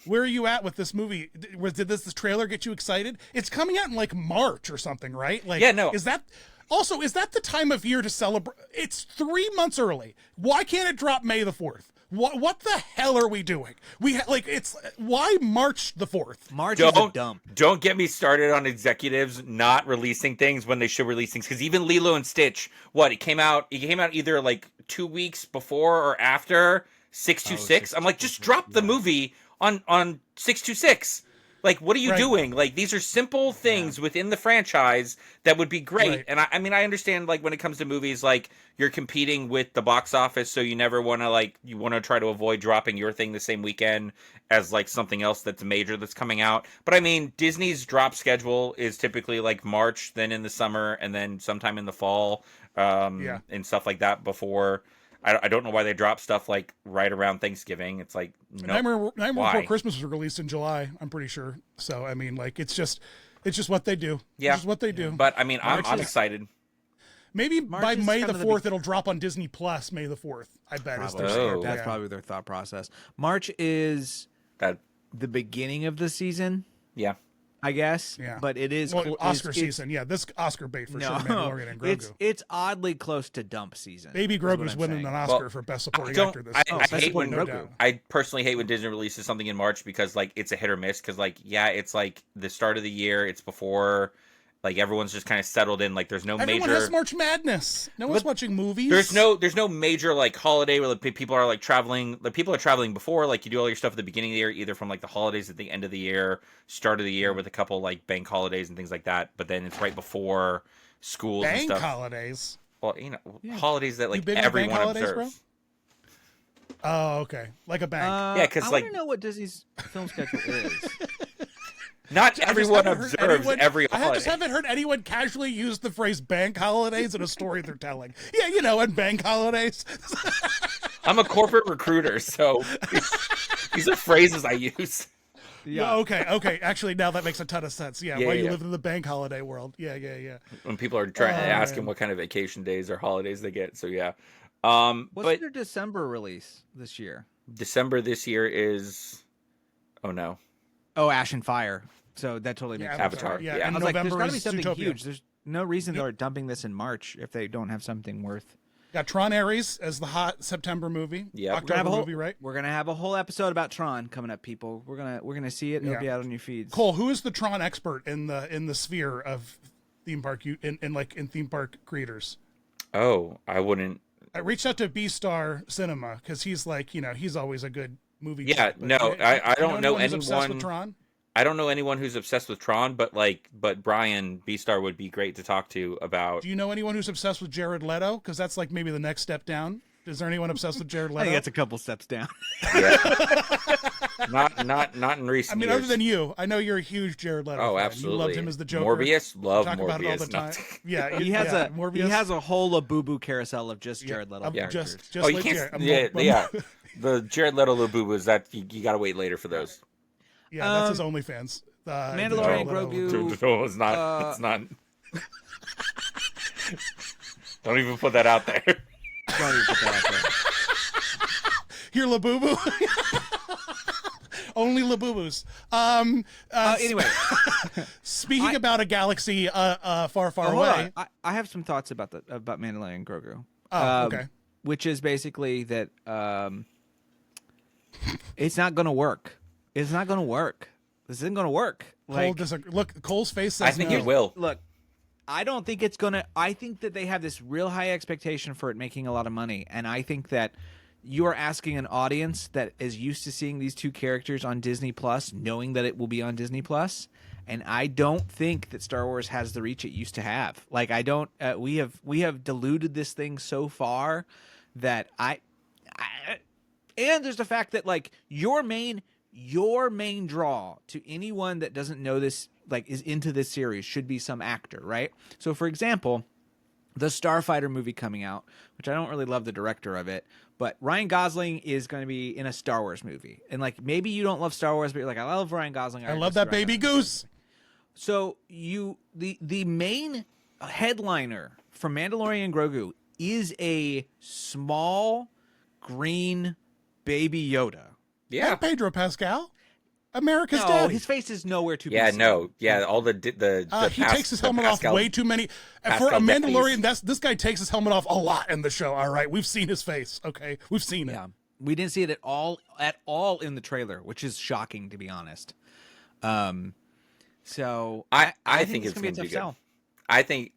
Where are you at with this movie? Did this trailer get you excited? It's coming out in like March or something, right? Like, Yeah, no. Is that the time of year to celebrate? It's 3 months early. Why can't it drop May the 4th? What the hell are we doing? Why March the 4th? March is a dump. Don't get me started on executives not releasing things when they should release things. Because even Lilo and Stitch, it came out either like 2 weeks before or after 626. I'm like, just drop the movie on 626. Like, what are you Right. doing? Like, these are simple things within the franchise that would be great. Right. And I mean, I understand, like, when it comes to movies, like, you're competing with the box office, so you never want to, you want to try to avoid dropping your thing the same weekend as, like, something else that's major that's coming out. But, I mean, Disney's drop schedule is typically, like, March, then in the summer, and then sometime in the fall, and stuff like that before... I don't know why they drop stuff like right around Thanksgiving. It's like Nightmare why? Before Christmas was released in July. I'm pretty sure. So I mean, like, it's just what they do. Yeah. It's just what they do. But I mean, I'm is- excited. Maybe March by is May kind the of the 4th, it'll drop on Disney Plus. May the 4th, I bet. Is their Probably. standard. That's Yeah. probably their thought process. March is That the beginning of the season, yeah. I guess. Yeah. But it is Well, Oscar it's- season. Yeah, this Oscar bait for No, sure. Mandalorian and Grogu. it's oddly close to dump season. Baby is what Grogu's I'm winning saying. an Oscar Well, for best supporting don't- actor this I- year. I best hate when supporting no Grogu. doubt. I personally hate when Disney releases something in March because like it's a hit or miss. Because like it's like the start of the year. It's before like everyone's just kind of settled in. Like there's no Everyone major. has March Madness. No one's But watching movies. There's no major like holiday where like, people are like traveling. Like people are traveling before. Like you do all your stuff at the beginning of the year, either from like the holidays at the end of the year, start of the year with a couple like bank holidays and things like that. But then it's right before schools and bank stuff. holidays. Well, holidays that like big on bank everyone holidays, observes. bro? Oh, okay. Like a bank. Yeah, 'cause, I like- want to know what Disney's film schedule is. Not I just everyone haven't heard observes anyone- every I holiday. just haven't heard anyone casually use the phrase bank holidays in a story they're telling. Yeah, and bank holidays. I'm a corporate recruiter, so these are phrases I use. Yeah. Okay. Actually, now that makes a ton of sense. Yeah. Yeah, Why you yeah. live in the bank holiday world. Yeah. When people are trying to ask man. them what kind of vacation days or holidays they get. So yeah. What's But their December release this year? December this year is. Oh no. Oh, Ash and Fire. So that totally makes sense. Avatar. Yeah, Yeah. and I was like, there's November got to be is something Zootopia. huge. There's no reason they're dumping this in March if they don't have something worth. Got Tron Ares as the hot September movie. Yep. October movie, right? We're gonna have a whole episode about Tron coming up, people. We're gonna see it. It'll be out on your feeds. Cole, who is the Tron expert in the sphere of theme park in theme park creators? Oh, I wouldn't. I reached out to B Star Cinema because he's like, he's always a good movie. Yeah, geek, but no, I don't know who's obsessed with anyone. Tron. I don't know anyone who's obsessed with Tron, but Brian B-Star would be great to talk to about. Do you know anyone who's obsessed with Jared Leto? Because that's like maybe the next step down. Is there anyone obsessed with Jared I Leto? think that's a couple steps down. Yeah. not in recent I mean, years. other than you, I know you're a huge Jared Leto Oh, fan. absolutely. You loved him as the Joker. Morbius, love Talk Morbius. about it all the time. Yeah, Morbius. He has a whole Labubu carousel of just Jared Leto. Yeah. characters. Just You like can't. yeah. The Jared Leto Labubu is that you got to wait later for those. Yeah, that's his OnlyFans. Mandalorian Grogu. No, it's not. It's not. Don't even put that out there. Don't even put that out there. Here, Labubu. Only Labubus. Anyway, Speaking about a galaxy far, far hold away. on. I have some thoughts about Mandalorian Grogu. Oh, okay. Which is basically that it's not going to work. It's not going to work. This isn't going to work. Cole look, Cole's face says I think no. it will. Look, I don't think it's going to. I think that they have this real high expectation for it making a lot of money. And I think that you are asking an audience that is used to seeing these two characters on Disney Plus, knowing that it will be on Disney Plus. And I don't think that Star Wars has the reach it used to have. Like, I don't. We have diluted this thing so far that and there's the fact that like your main draw to anyone that doesn't know this, like, is into this series, should be some actor, right? So, for example, the Starfighter movie coming out, which I don't really love the director of it, but Ryan Gosling is going to be in a Star Wars movie. And like, maybe you don't love Star Wars, but you're like, I love Ryan Gosling. I love that baby goose. So the main headliner for Mandalorian Grogu is a small green baby Yoda. Yeah. And Pedro Pascal, America's No, daddy. his face is nowhere to be Yeah, seen. no, yeah. All the he takes his helmet off way too many. For a Mandalorian, this guy takes his helmet off a lot in the show. All right, we've seen his face. Okay, we've seen it. Yeah, we didn't see it at all in the trailer, which is shocking, to be honest. So I think it's gonna be a gonna tough be good. sell. I think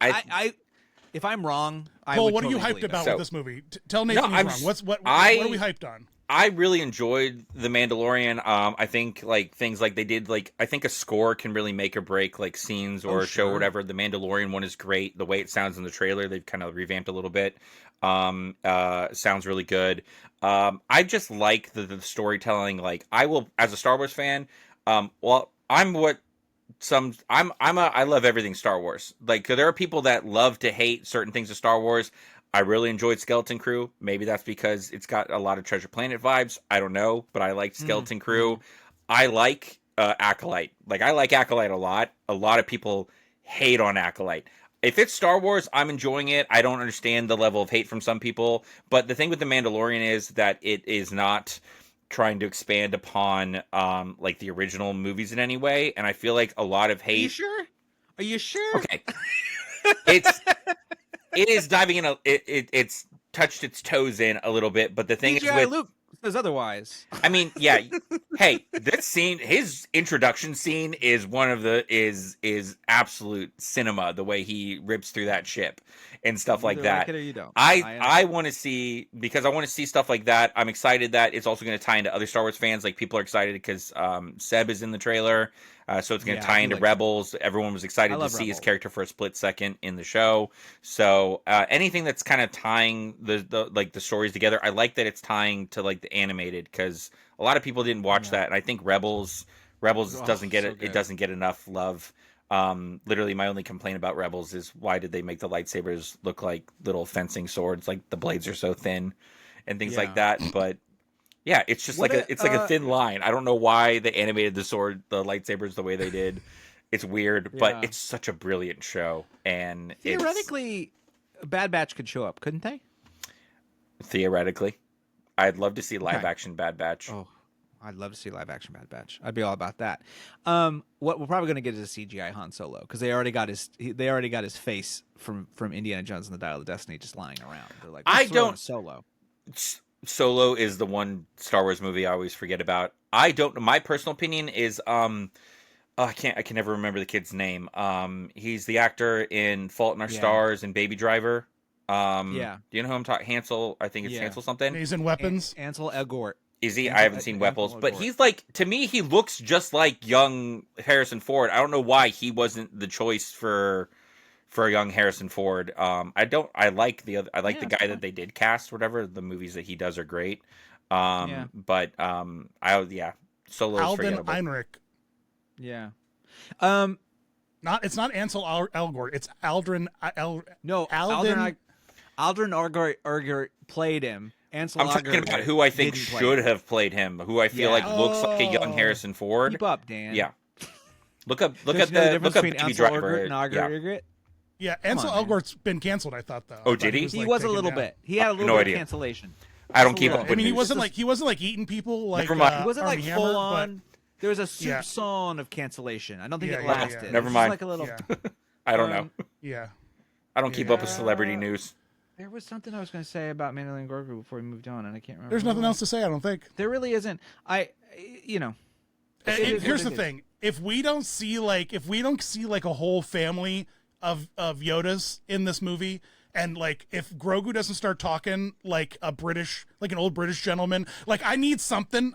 If I'm wrong, I Cole, would what are you totally hyped believe about So- with this movie? Tell Nathan No, he's wrong. What are we hyped on? I really enjoyed The Mandalorian. I think like things like they did, like I think a score can really make or break like scenes or a show or whatever. The Mandalorian one is great. The way it sounds in the trailer, they've kind of revamped a little bit. Sounds really good. I just like the storytelling. Like I will, as a Star Wars fan, I love everything Star Wars. Like there are people that love to hate certain things of Star Wars. I really enjoyed Skeleton Crew. Maybe that's because it's got a lot of Treasure Planet vibes. I don't know, but I liked Skeleton Crew. I like Acolyte. Like I like Acolyte a lot. A lot of people hate on Acolyte. If it's Star Wars, I'm enjoying it. I don't understand the level of hate from some people. But the thing with The Mandalorian is that it is not trying to expand upon like the original movies in any way. And I feel like a lot of hate. Are you sure? Okay. It is diving in it's touched its toes in a little bit, but the thing is with Luke says otherwise. I mean, yeah. Hey, this scene, his introduction scene is one of the is absolute cinema. The way he rips through that ship and stuff like that. Like it or you don't. I want to see, because I want to see stuff like that. I'm excited that it's also going to tie into other Star Wars fans. Like people are excited because Seb is in the trailer. So it's going to tie into Rebels. Everyone was excited to see his character for a split second in the show. So anything that's kind of tying the stories together, I like that it's tying to like the animated, because a lot of people didn't watch that, and I think Rebels doesn't get it. It doesn't get enough love. Literally, my only complaint about Rebels is why did they make the lightsabers look like little fencing swords? Like the blades are so thin, and things like that. But yeah, it's just like a thin line. I don't know why they animated the lightsabers the way they did. It's weird, but it's such a brilliant show. And theoretically, Bad Batch could show up, couldn't they? Theoretically, I'd love to see live action Bad Batch. Oh, I'd love to see live action Bad Batch. I'd be all about that. What we're probably going to get is a CGI Han Solo because they already got his face from Indiana Jones and the Dial of Destiny just lying around. They're like, I don't Solo. Solo is the one Star Wars movie I always forget about. I don't. My personal opinion is I can never remember the kid's name. He's the actor in Fault in Our Stars and Baby Driver. Do you know who I'm talking? Hansel. I think it's Hansel something. He's in Weapons. Ansel Elgort. Is he? I haven't seen Weapons, but he's like, to me, he looks just like young Harrison Ford. I don't know why he wasn't the choice for a young Harrison Ford. I like the guy that they did cast. Whatever, the movies that he does are great. But Solo's Alden forgettable. Ehrenreich. Yeah. It's not Ansel Elgort. It's Aldrin. Aldrin Elgort played him. Ansel I'm talking about who I think should have played him. Who I feel like looks like a young Harrison Ford. Keep up, Dan. Yeah. Look up Baby Driver. Yeah, Ansel Elgort's been canceled. I thought though. Oh, did he? He was a little bit. He had a little bit of cancellation. I don't keep up. I mean, he wasn't like eating people. Like Never mind. He wasn't like Armie full Hammer, on. There was a soupçon of cancellation. I don't think it lasted. Never mind. Like a little. I don't know. Yeah. I don't keep up with celebrity news. There was something I was going to say about Mandalorian Grogu before we moved on, and I can't remember. There's nothing else to say. I don't think there really isn't. Here's the thing: if we don't see like a whole family of Yodas in this movie, and like if Grogu doesn't start talking like an old British gentleman, like I need something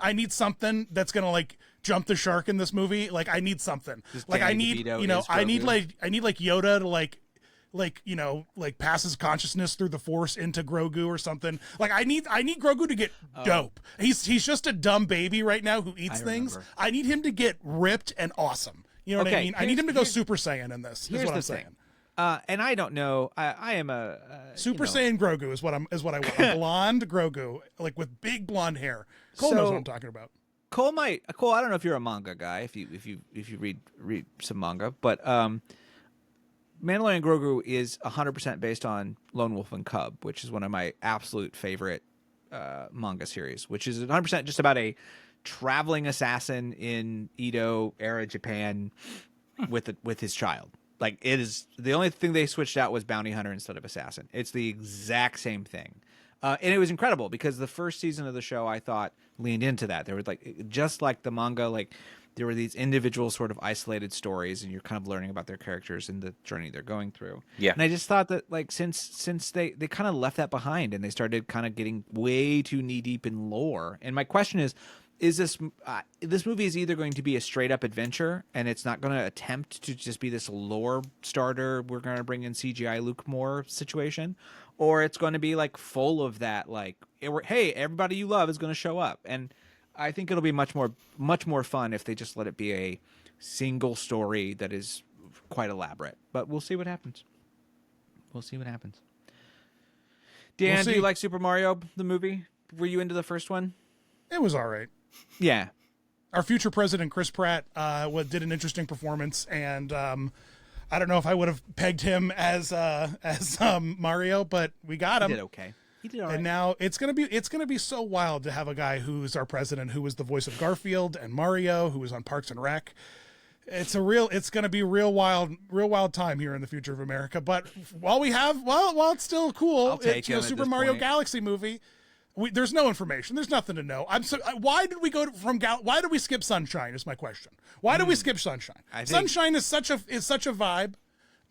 that's gonna like jump the shark in this movie. Like I need something. Like I need I need like Yoda to like passes consciousness through the Force into Grogu or something. Like I need Grogu to get dope. He's just a dumb baby right now who eats things. I need him to get ripped and awesome. You know what I mean? I need him to go Super Saiyan in this. Is what I'm saying. And I don't know. I am a Super Saiyan Grogu is what I want. A blonde Grogu, like with big blonde hair. Cole knows what I'm talking about. Cole, I don't know if you're a manga guy, if you read some manga, but Mandalorian Grogu is 100% based on Lone Wolf and Cub, which is one of my absolute favorite manga series, which is 100% just about a traveling assassin in Edo era Japan with his child. Like, it is the only thing they switched out was bounty hunter instead of assassin. It's the exact same thing. And it was incredible because the first season of the show, I thought, leaned into that. There was just like the manga, like there were these individual sort of isolated stories, and you're kind of learning about their characters and the journey they're going through. Yeah. And I just thought that like since they kind of left that behind and they started kind of getting way too knee deep in lore. And my question is this movie is either going to be a straight up adventure and it's not going to attempt to just be this lore starter, we're going to bring in CGI Luke Moore situation, or it's going to be like full of that, like, hey, everybody you love is going to show up. And I think it'll be much more fun if they just let it be a single story that is quite elaborate. But we'll see what happens. Dan, do you like Super Mario the movie? Were you into the first one? It was all right. Yeah. Our future president, Chris Pratt, did an interesting performance, and I don't know if I would have pegged him as Mario, but we got him. He did okay. He did all right. And now it's gonna be so wild to have a guy who's our president, who was the voice of Garfield and Mario, who was on Parks and Rec. It's gonna be real wild time here in the future of America. But while it's still cool, it's Super Mario Galaxy movie. There's no information. There's nothing to know. Why did we go why did we skip Sunshine? Is my question. Why did we skip Sunshine? Sunshine is such a vibe.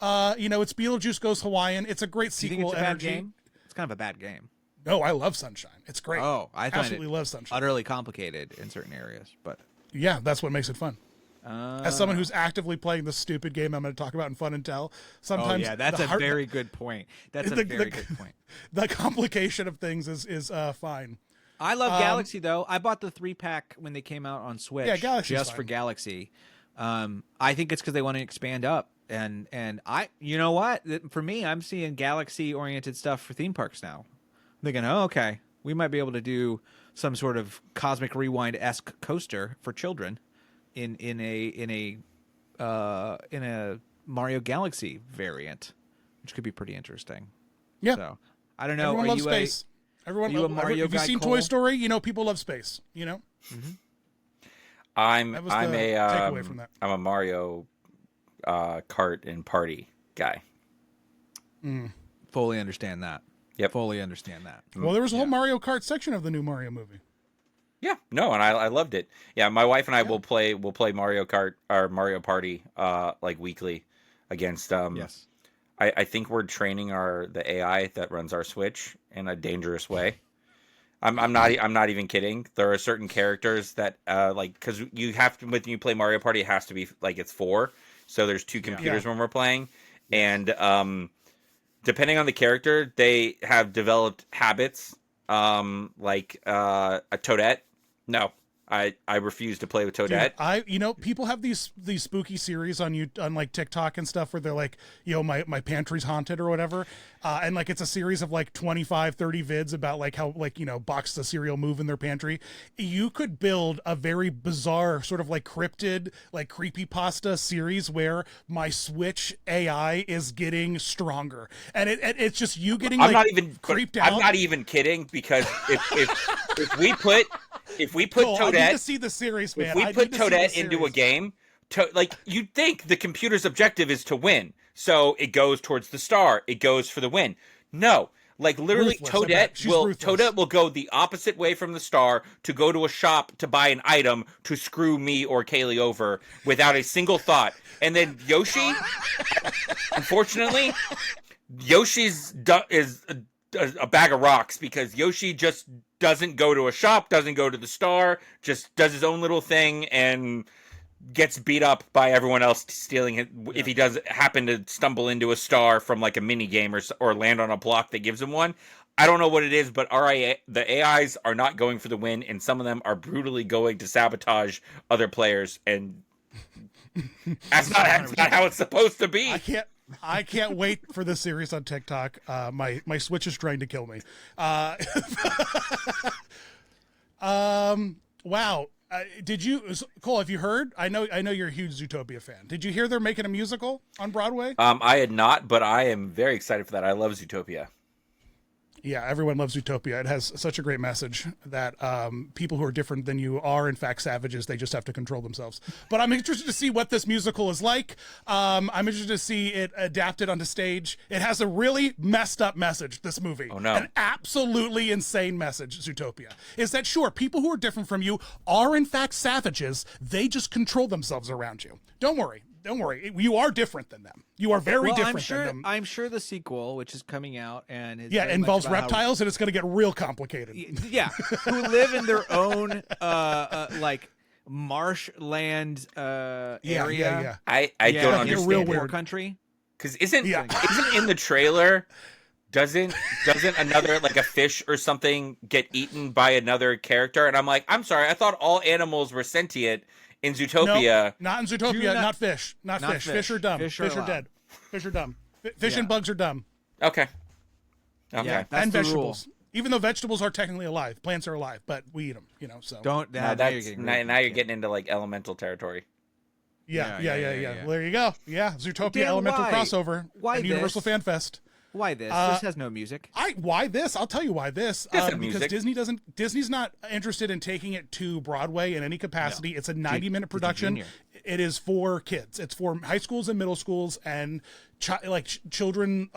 It's Beetlejuice Goes Hawaiian. It's a great sequel. It's a bad game? It's kind of a bad game. No, I love Sunshine. It's great. Oh, I absolutely love Sunshine. Utterly complicated in certain areas, but yeah, that's what makes it fun. As someone who's actively playing this stupid game I'm going to talk about in Fun and Tell, sometimes that's a very good point. That's a very good point. The complication of things is fine. I love Galaxy though. I bought the 3-pack when they came out on Switch. Yeah, Galaxy's just fine. For Galaxy. I think it's because they want to expand up, and I, you know what? For me, I'm seeing Galaxy oriented stuff for theme parks now. I'm thinking, oh, okay, we might be able to do some sort of Cosmic Rewind-esque coaster for children in a Mario Galaxy variant, which could be pretty interesting. Yeah. So I don't know. Everyone loves space. Everyone, Are you a Mario if you've guy, seen Cole? Toy Story, you know people love space. You know. I'm That was I'm the a takeaway from that. I'm a Mario kart and party guy. Fully understand that. Yep. Fully understand that. Well, there was a whole Mario Kart section of the new Mario movie. Yeah, no, and I loved it. Yeah, my wife and I will play Mario Kart or Mario Party like weekly against Yes. I think we're training the AI that runs our Switch in a dangerous way. I'm not even kidding. There are certain characters that like, because you have to, when you play Mario Party, it has to be like it's 4, so there's 2 computers when we're playing, and depending on the character, they have developed habits like a Toadette. No, I refuse to play with Toadette. Dude, people have these spooky series on like TikTok and stuff where they're like, my pantry's haunted or whatever. And like, it's a series of like 25, 30 vids about like how like, boxes of cereal move in their pantry. You could build a very bizarre sort of like cryptid, like creepypasta series where my Switch AI is getting stronger. And it's just you getting I'm not even creeped out. I'm not even kidding, because if we put Toadette, I need to see the series, man. if we put Toadette into a game, like, you'd think the computer's objective is to win, so it goes towards the star, it goes for the win. No, like literally, Ruthless, Toadette will go the opposite way from the star to go to a shop to buy an item to screw me or Kaylee over without a single thought. And then Yoshi, unfortunately, Yoshi's is a bag of rocks, because Yoshi just doesn't go to a shop, doesn't go to the star, just does his own little thing and gets beat up by everyone else stealing it. If he does happen to stumble into a star from like a mini game or land on a block that gives him one. I don't know what it is, but the AIs are not going for the win, and some of them are brutally going to sabotage other players, and that's not how it's supposed to be. I can't wait for this series on TikTok. My Switch is trying to kill me. Wow. Did you, Cole? Have you heard? I know you're a huge Zootopia fan. Did you hear they're making a musical on Broadway? I had not, but I am very excited for that. I love Zootopia. Yeah, everyone loves Zootopia. It has such a great message that people who are different than you are, in fact, savages. They just have to control themselves. But I'm interested to see what this musical is like. I'm interested to see it adapted onto stage. It has a really messed up message, this movie. Oh, no. An absolutely insane message, Zootopia. Is that, sure, people who are different from you are, in fact, savages. They just control themselves around you. Don't worry. You are different than them. You are very different than them. I'm sure the sequel, which is coming out, and is involves reptiles, and it's going to get real complicated. Yeah, who live in their own like marshland area. Yeah. I don't understand. Real Poor weird country. Because isn't in the trailer? Doesn't another, like a fish or something, get eaten by another character? And I'm like, I'm sorry, I thought all animals were sentient. In Zootopia, no, not in Zootopia. Not fish. Not fish. Fish are dumb. Fish are dead. Fish are dumb. Fish and bugs are dumb. Okay. Yeah, and vegetables. Even though vegetables are technically alive, plants are alive, but we eat them. So don't. Now you're getting into like elemental territory. Yeah. Well, there you go. Yeah, Zootopia Dan, elemental why? crossover. Why and this? Universal Fan Fest. Why this? This has no music. Why this? I'll tell you why this. Because Disney's not interested in taking it to Broadway in any capacity. No. It's a 90-minute production. It is for kids. It's for high schools and middle schools and children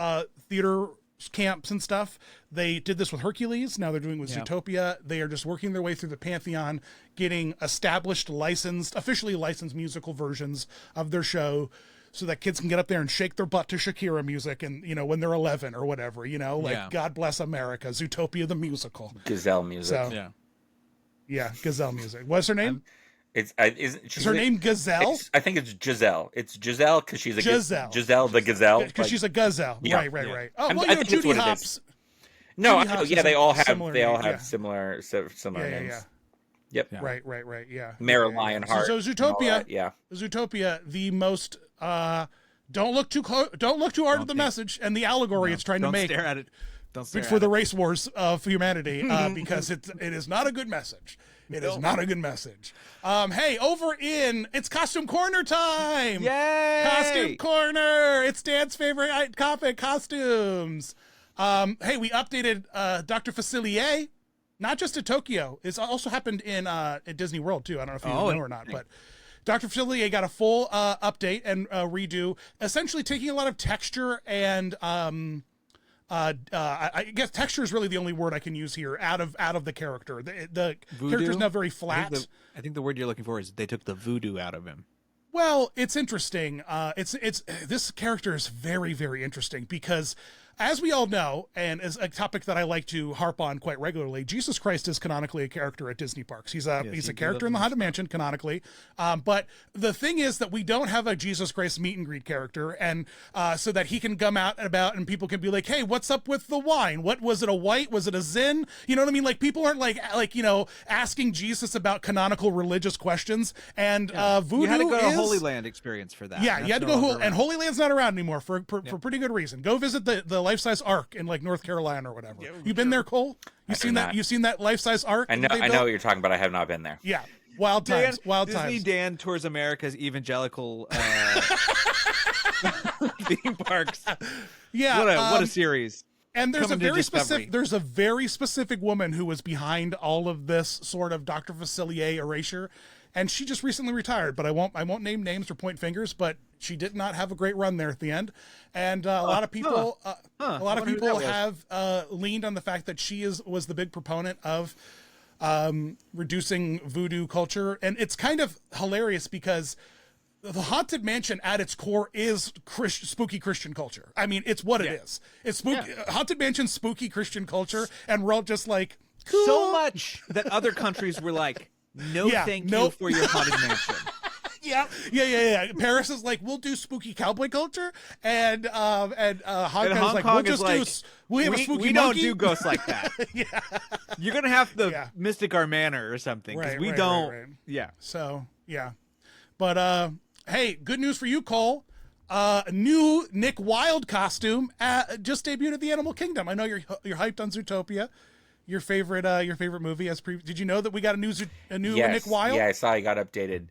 theater camps and stuff. They did this with Hercules. Now they're doing it with Zootopia. They are just working their way through the pantheon, getting officially licensed musical versions of their show, so that kids can get up there and shake their butt to Shakira music, and when they're 11 or whatever, God bless America, Zootopia the musical, Gazelle music. So, Gazelle music. What's her name? Is her name Gazelle? I think it's Giselle. It's Giselle because she's a Giselle the gazelle. Because she's a gazelle. Yeah. Right. Oh, I think Judy what Hopps. No, Judy Hopps they all have similar names. Yeah. Yep. Right. Yeah. Mara Lionheart. So Zootopia. Yeah. Zootopia, the most. Don't look too hard at the message and the allegory it's trying to make. Don't stare at it. For the race wars of humanity, because it is not a good message. It is not a good message. Hey, it's Costume Corner time! Yay! Costume Corner! It's Dan's favorite topic, costumes. Hey, we updated Dr. Facilier, not just to Tokyo. It's also happened in at Disney World too. I don't know if you know or not, but Dr. Facilier got a full update and redo, essentially taking a lot of texture and I guess texture is really the only word I can use here out of the character. The character's now very flat. I think the word you're looking for is they took the voodoo out of him. Well, it's interesting. It's this character is very, very interesting because, as we all know, and as a topic that I like to harp on quite regularly, Jesus Christ is canonically a character at Disney parks. He's a character in the Haunted Mansion canonically. But the thing is that we don't have a Jesus Christ meet and greet character, and so that he can come out and about and people can be like, hey, what's up with the wine? What was it, a white? Was it a zin? You know what I mean? Like, people aren't like asking Jesus about canonical religious questions. And voodoo, you had to go to Holy Land experience for that. Yeah, you had to go and Holy Land's not around anymore for pretty good reason. Go visit the life-size Ark in like North Carolina or whatever. You been there, Cole? You've seen that life-size Ark? I know what you're talking about. I have not been there. Yeah, wild times. Disney Dan tours America's evangelical theme parks. Yeah, what a series. And there's a very specific woman who was behind all of this sort of Dr. Facilier erasure, and she just recently retired. But I won't name names or point fingers, but she did not have a great run there at the end. And a lot of people have leaned on the fact that she was the big proponent of reducing voodoo culture, and it's kind of hilarious because the Haunted Mansion at its core is spooky Christian culture. I mean, it's what it is. It's spooky. Haunted Mansion spooky Christian culture, and we're all just like, cool. So much that other countries were like, thank you for your Haunted Mansion. Yeah. Paris is like, we'll do spooky cowboy culture, and Hong Kong is like, we have a spooky we monkey. don't do ghosts like that. You're gonna have to mystic our manor or something because we don't. Right. Yeah. So but hey, good news for you, Cole. New Nick Wilde costume just debuted at the Animal Kingdom. I know you're hyped on Zootopia. Your favorite movie. Did you know that we got a new Nick Wilde? Yeah, I saw he got updated.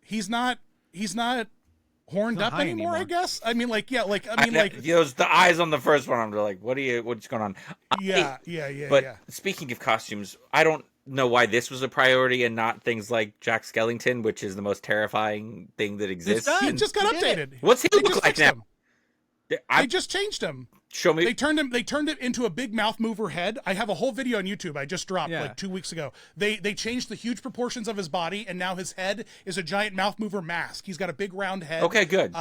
He's not horned up anymore, I guess. I mean, the eyes on the first one. I'm like, what's going on? But speaking of costumes, I don't know why this was a priority and not things like Jack Skellington, which is the most terrifying thing that exists. He just got updated. What's he look like now? They just changed him. Show me. They turned it into a big mouth mover head. I have a whole video on YouTube I just dropped like 2 weeks ago. They changed the huge proportions of his body, and now his head is a giant mouth mover mask. He's got a big round head. Okay, good.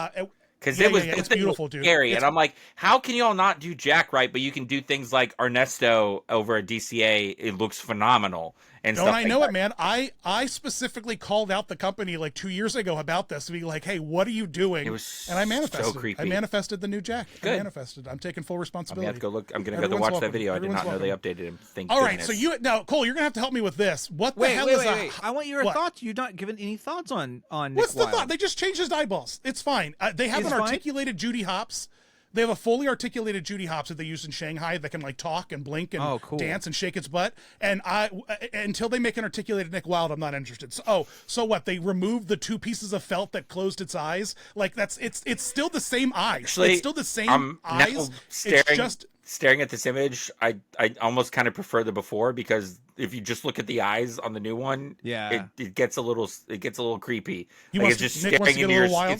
Because it's beautiful, dude. Scary, and I'm like, how can y'all not do Jack right, but you can do things like Ernesto over at DCA? It looks phenomenal. And don't I know it, man? I specifically called out the company like 2 years ago about this to be like, hey, what are you doing? It was and I manifested. So creepy. I manifested the new Jack. Good. I manifested. I'm taking full responsibility. I'm gonna go watch that video. I did not know they updated him. All right, so Cole, you're gonna have to help me with this. What the hell is wait. I want your thoughts. You're not giving any thoughts on Nick What's the Wilde. thought? They just changed his eyeballs. It's fine. They have an articulated Judy Hopps. They have a fully articulated Judy Hopps that they use in Shanghai that can like talk and blink and dance and shake its butt. And until they make an articulated Nick Wilde, I'm not interested. So what? They removed the 2 pieces of felt that closed its eyes. Like it's still the same eyes. Actually, it's still the same eyes. Staring at this image, I almost kind of prefer the before, because if you just look at the eyes on the new one, it gets a little creepy. It's just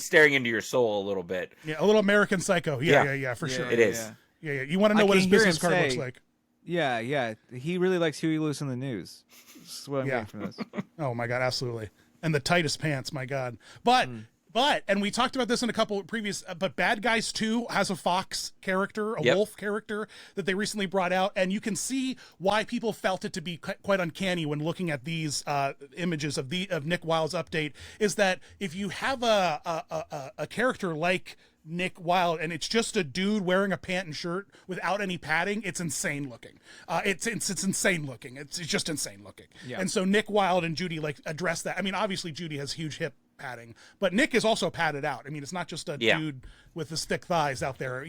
staring into your soul a little bit. Yeah, a little American Psycho. Yeah, for sure. It is. Yeah. You want to know what his business card looks like? Yeah. He really likes Huey Lewis in the News. That's what I'm getting from this. Oh my God, absolutely. And the tightest pants, my God. But and we talked about this in a couple of previous, but Bad Guys 2 has a fox character, a wolf character that they recently brought out. And you can see why people felt it to be quite uncanny when looking at these images of Nick Wilde's update, is that if you have a character like Nick Wilde and it's just a dude wearing a pant and shirt without any padding, it's insane looking. It's insane looking. It's just insane looking. Yeah. And so Nick Wilde and Judy like address that. I mean, obviously Judy has huge hip padding, but Nick is also padded out. I mean, it's not just a dude with his thick thighs out there,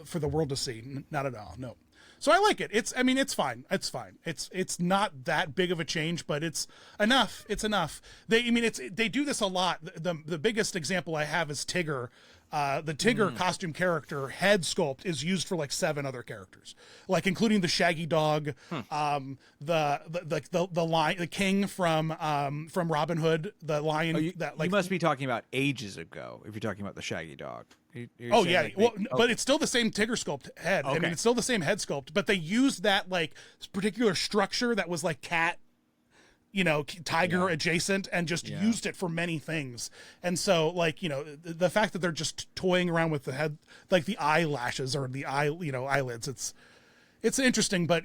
for the world to see. Not at all. No. So I like it. It's fine. It's fine. It's not that big of a change, but it's enough. It's enough. They do this a lot. The biggest example I have is Tigger. the Tigger costume character head sculpt is used for like 7 other characters, like including the Shaggy Dog, the lion, the king from Robin Hood, the lion. You must be talking about ages ago if you're talking about the Shaggy Dog. Oh yeah, but it's still the same Tigger sculpt head. Okay. I mean, it's still the same head sculpt, but they used that like particular structure that was like cat, tiger adjacent, and just used it for many things. And so like, the fact that they're just toying around with the head, like the eyelashes or the eyelids, it's interesting, but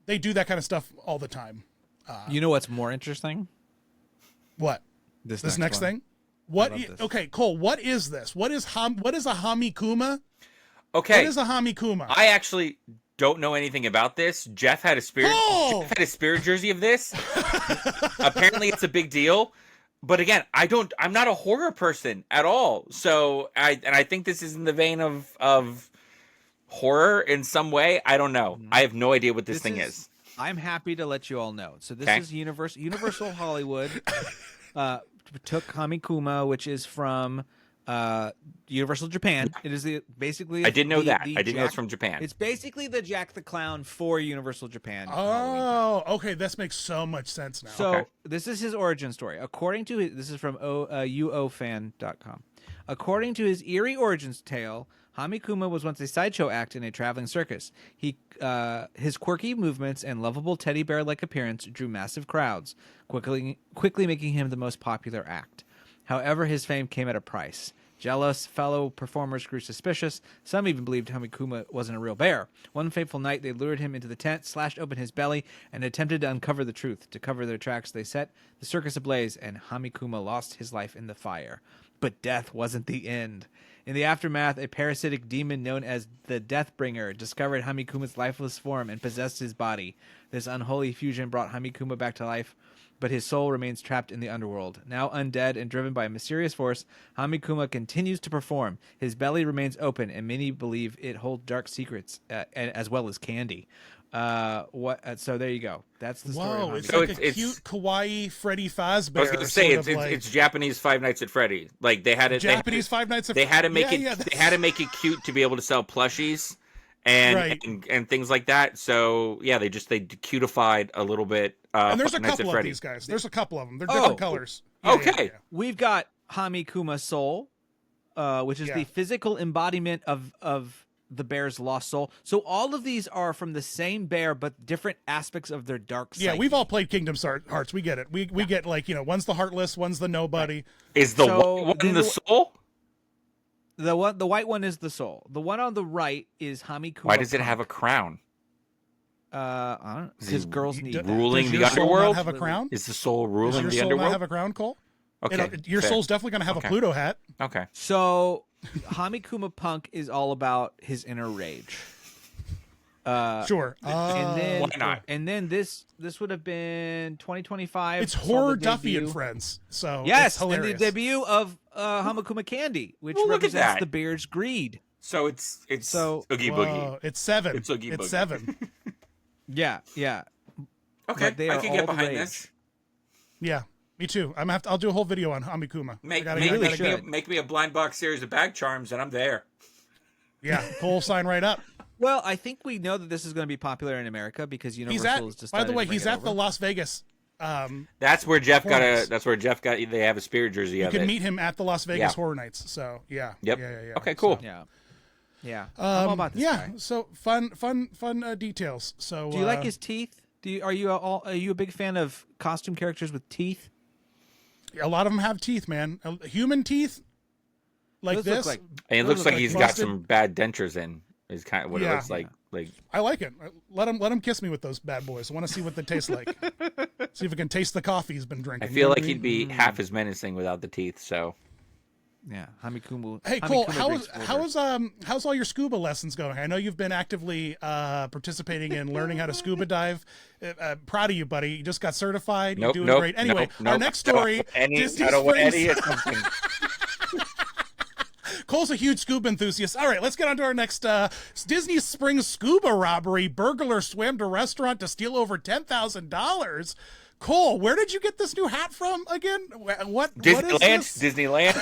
they do that kind of stuff all the time. You know what's more interesting? What? This next thing? What? Okay, Cole. What is this? What is a HamiKuma? Okay. What is a HamiKuma? I actually don't know anything about this. Jeff had a spirit. Jeff had a spirit jersey of this. Apparently, it's a big deal. But again, I'm not a horror person at all. So I think this is in the vein of horror in some way. I don't know. I have no idea what this thing is. I'm happy to let you all know. So this is Universal Hollywood. Took HamiKuma, which is from Universal Japan. It is basically. I didn't know that. I didn't know it's from Japan. It's basically the Jack the Clown for Universal Japan. Oh, okay. This makes so much sense now. So this is his origin story. This is from uofan.com. According to his eerie origins tale, HamiKuma was once a sideshow act in a traveling circus. His quirky movements and lovable teddy bear-like appearance drew massive crowds, quickly making him the most popular act. However, his fame came at a price. Jealous fellow performers grew suspicious. Some even believed HamiKuma wasn't a real bear. One fateful night, they lured him into the tent, slashed open his belly, and attempted to uncover the truth. To cover their tracks, they set the circus ablaze, and HamiKuma lost his life in the fire. But death wasn't the end. In the aftermath, a parasitic demon known as the Deathbringer discovered HamiKuma's lifeless form and possessed his body. This unholy fusion brought HamiKuma back to life, but his soul remains trapped in the underworld. Now undead and driven by a mysterious force, HamiKuma continues to perform. His belly remains open, and many believe it holds dark secrets, as well as candy. So there you go. That's the story. Whoa, it's like a cute kawaii Freddy Fazbear. I was going to say it's Japanese Five Nights at Freddy. Like they had it. Japanese Five Nights at Freddy. They had to make it. They had to make it cute to be able to sell plushies and things like that. So yeah, they cutified a little bit. And there's a couple of these guys. There's a couple of them. They're different colors. Okay, we've got HamiKuma Soul, which is the physical embodiment of the bear's lost soul. So all of these are from the same bear, but different aspects of their dark psyche. Yeah, we've all played Kingdom Hearts. We get it. We get like, one's the heartless, one's the nobody. Right. Is the white one the soul? The white one is the soul. The one on the right is HamiKuma. Why does it have a crown? I don't know. Because girls need ruling the underworld. Soul not have a crown? Is the soul ruling the soul underworld? Not have a crown, Cole? Okay, your soul's definitely going to have a Pluto hat. Okay. So HamiKuma Punk is all about his inner rage. Sure. And then, why not? And then this would have been 2025. It's Horror Duffy and Friends. So yes, it's hilarious. and the debut of HamiKuma Candy, which look at represents that. the bear's greed. So it's Oogie Boogie. It's 7. It's Oogie Boogie. It's 7. Yeah. Okay, But they I are can all get the behind rage. this. Yeah, me too. I'll do a whole video on HamiKuma. Make me a blind box series of bag charms, and I'm there. Yeah, Cole, sign right up. Well, I think we know that this is going to be popular in America because Universal is just. By the way, he's at the Las Vegas. That's where Jeff got. That's where Jeff got. They have a spirit jersey. You of can it. meet him at the Las Vegas Horror Nights. So yeah. Yep. Yeah. Okay. Cool. So, yeah. How about this guy? So fun details. So do you like his teeth? Are you a big fan of costume characters with teeth? A lot of them have teeth, man. Human teeth, like this. It looks like he's got busted. some bad dentures in. Is kind of what it looks like. Like I like it. Let him kiss me with those bad boys. I want to see what they taste like. See if I can taste the coffee he's been drinking. I feel like he'd be half as menacing without the teeth. So yeah, HamiKuma. Hey Cole, how's all your scuba lessons going? I know you've been actively participating in learning how to scuba dive. Proud of you, buddy. You just got certified. You're doing great. Anyway, our next story. I don't want any of something. Cole's a huge scuba enthusiast. All right, let's get on to our next Disney Springs scuba robbery. Burglar swam to restaurant to steal over $10,000. Cole, where did you get this new hat from again? What Disneyland? What is this? Disneyland.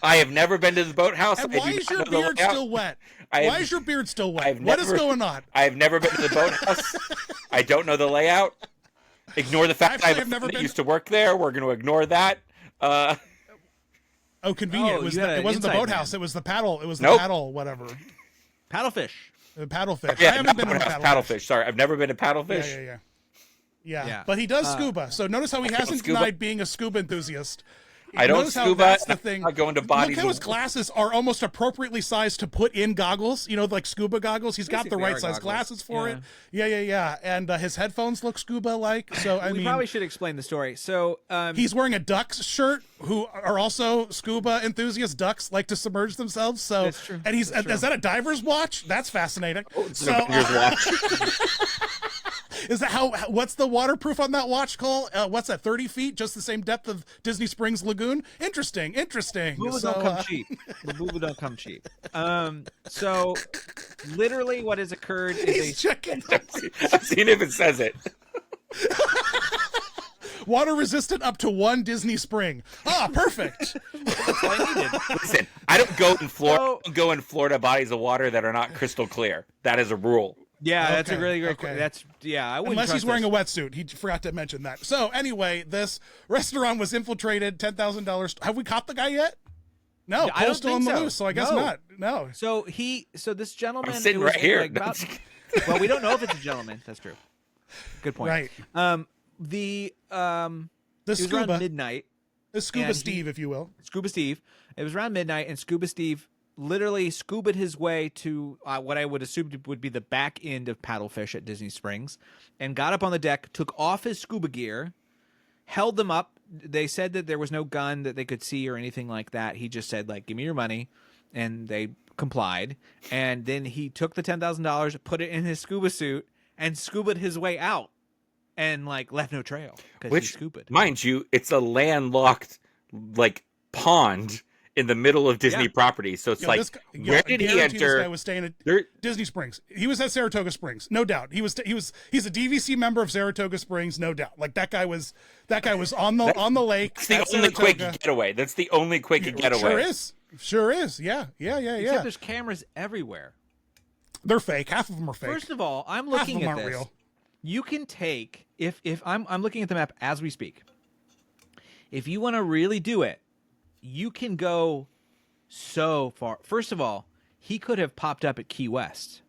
I have never been to the boathouse. And I why do is not your know the beard layout. still wet? I Why have- is your beard still wet? I've What is never- going on? I have never been to the boathouse. I don't know the layout. Ignore the fact Actually, I have I've never that been- used to work there. We're going to ignore that. Oh, convenient. Oh, It was you had it an wasn't the inside boathouse. man. It was the paddle. It was the Nope. paddle, whatever. Paddlefish. The paddlefish. yeah, I haven't not been to the boathouse, paddlefish. Sorry, I've never been to paddlefish. Yeah. Yeah. But he does scuba. So notice how he hasn't scuba. denied being a scuba enthusiast. I don't Notice how scuba. that's the I'm thing. not going to bodies Look how his of- glasses are almost appropriately sized to put in goggles. You know, like scuba goggles. He's got the Basically right are size goggles. glasses for Yeah. it. Yeah. And his headphones look scuba-like. So I We mean, probably should explain the story. So he's wearing a Ducks shirt, who are also scuba enthusiasts. Ducks like to submerge themselves. So, That's true. and he's That's true. is that a diver's watch? That's fascinating. So, Here's watch. is that how? What's the waterproof on that watch, Cole? What's that? 30 feet, just the same depth of Disney Springs Lagoon. Interesting. Booba So, don't come cheap. The booba don't come cheap. So literally what has occurred is he's checking. I've seen if it says it. Water resistant up to 1 Disney Spring. Ah, perfect. that's all I needed. Listen, I don't go in Florida. So- I don't go in Florida bodies of water that are not crystal clear. That is a rule. Yeah, that's a Okay, really great. okay. I wouldn't Unless he's trust wearing this. a wetsuit. He forgot to mention that. So anyway, this restaurant was infiltrated. $10,000. Have we caught the guy yet? No, I don't Cole's still on think the so. loose, so I guess No. not. No. So this gentleman I'm sitting it was right here. like about- well, we don't know if it's a gentleman. That's true. Good point. Right. The The it was around scuba. midnight. The scuba and Steve, if you will. Scuba Steve. It was around midnight, and Scuba Steve literally scubaed his way to what I would assume would be the back end of Paddlefish at Disney Springs, and got up on the deck, took off his scuba gear, held them up. They said that there was no gun that they could see or anything like that. He just said, like, give me your money, and they complied. And then he took the $10,000, put it in his scuba suit, and scubaed his way out, and like left no trail because he Which, scubaed. mind you, it's a landlocked like pond in the middle of Disney Yeah. property. So it's Yo, like, this guy- yo, where I did he guarantee This guy enter? was staying at There, Disney Springs. He was at Saratoga Springs, no doubt. He's a DVC member of Saratoga Springs, no doubt. Like that guy was on the lake. That's the at only quick Saratoga. getaway. That's the only quick getaway. Sure is. Yeah. Except there's cameras everywhere. They're fake. Half of them are fake. First of all, I'm Half of looking them at aren't this. real. You can take if I'm looking at the map as we speak. If you want to really do it, you can go so far. First of all, he could have popped up at Key West.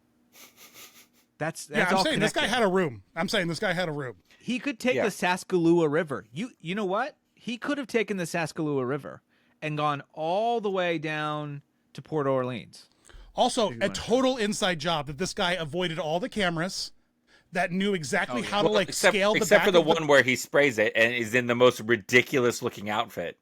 That's Yeah, I'm all saying this guy connected. had a room. He could take Yeah. the Saskalua River. You know what? He could have taken the Saskalua River and gone all the way down to Port Orleans. Also, a total inside job that this guy avoided all the cameras, that knew exactly how to like scale the except back for the of one where he sprays it and is in the most ridiculous looking outfit.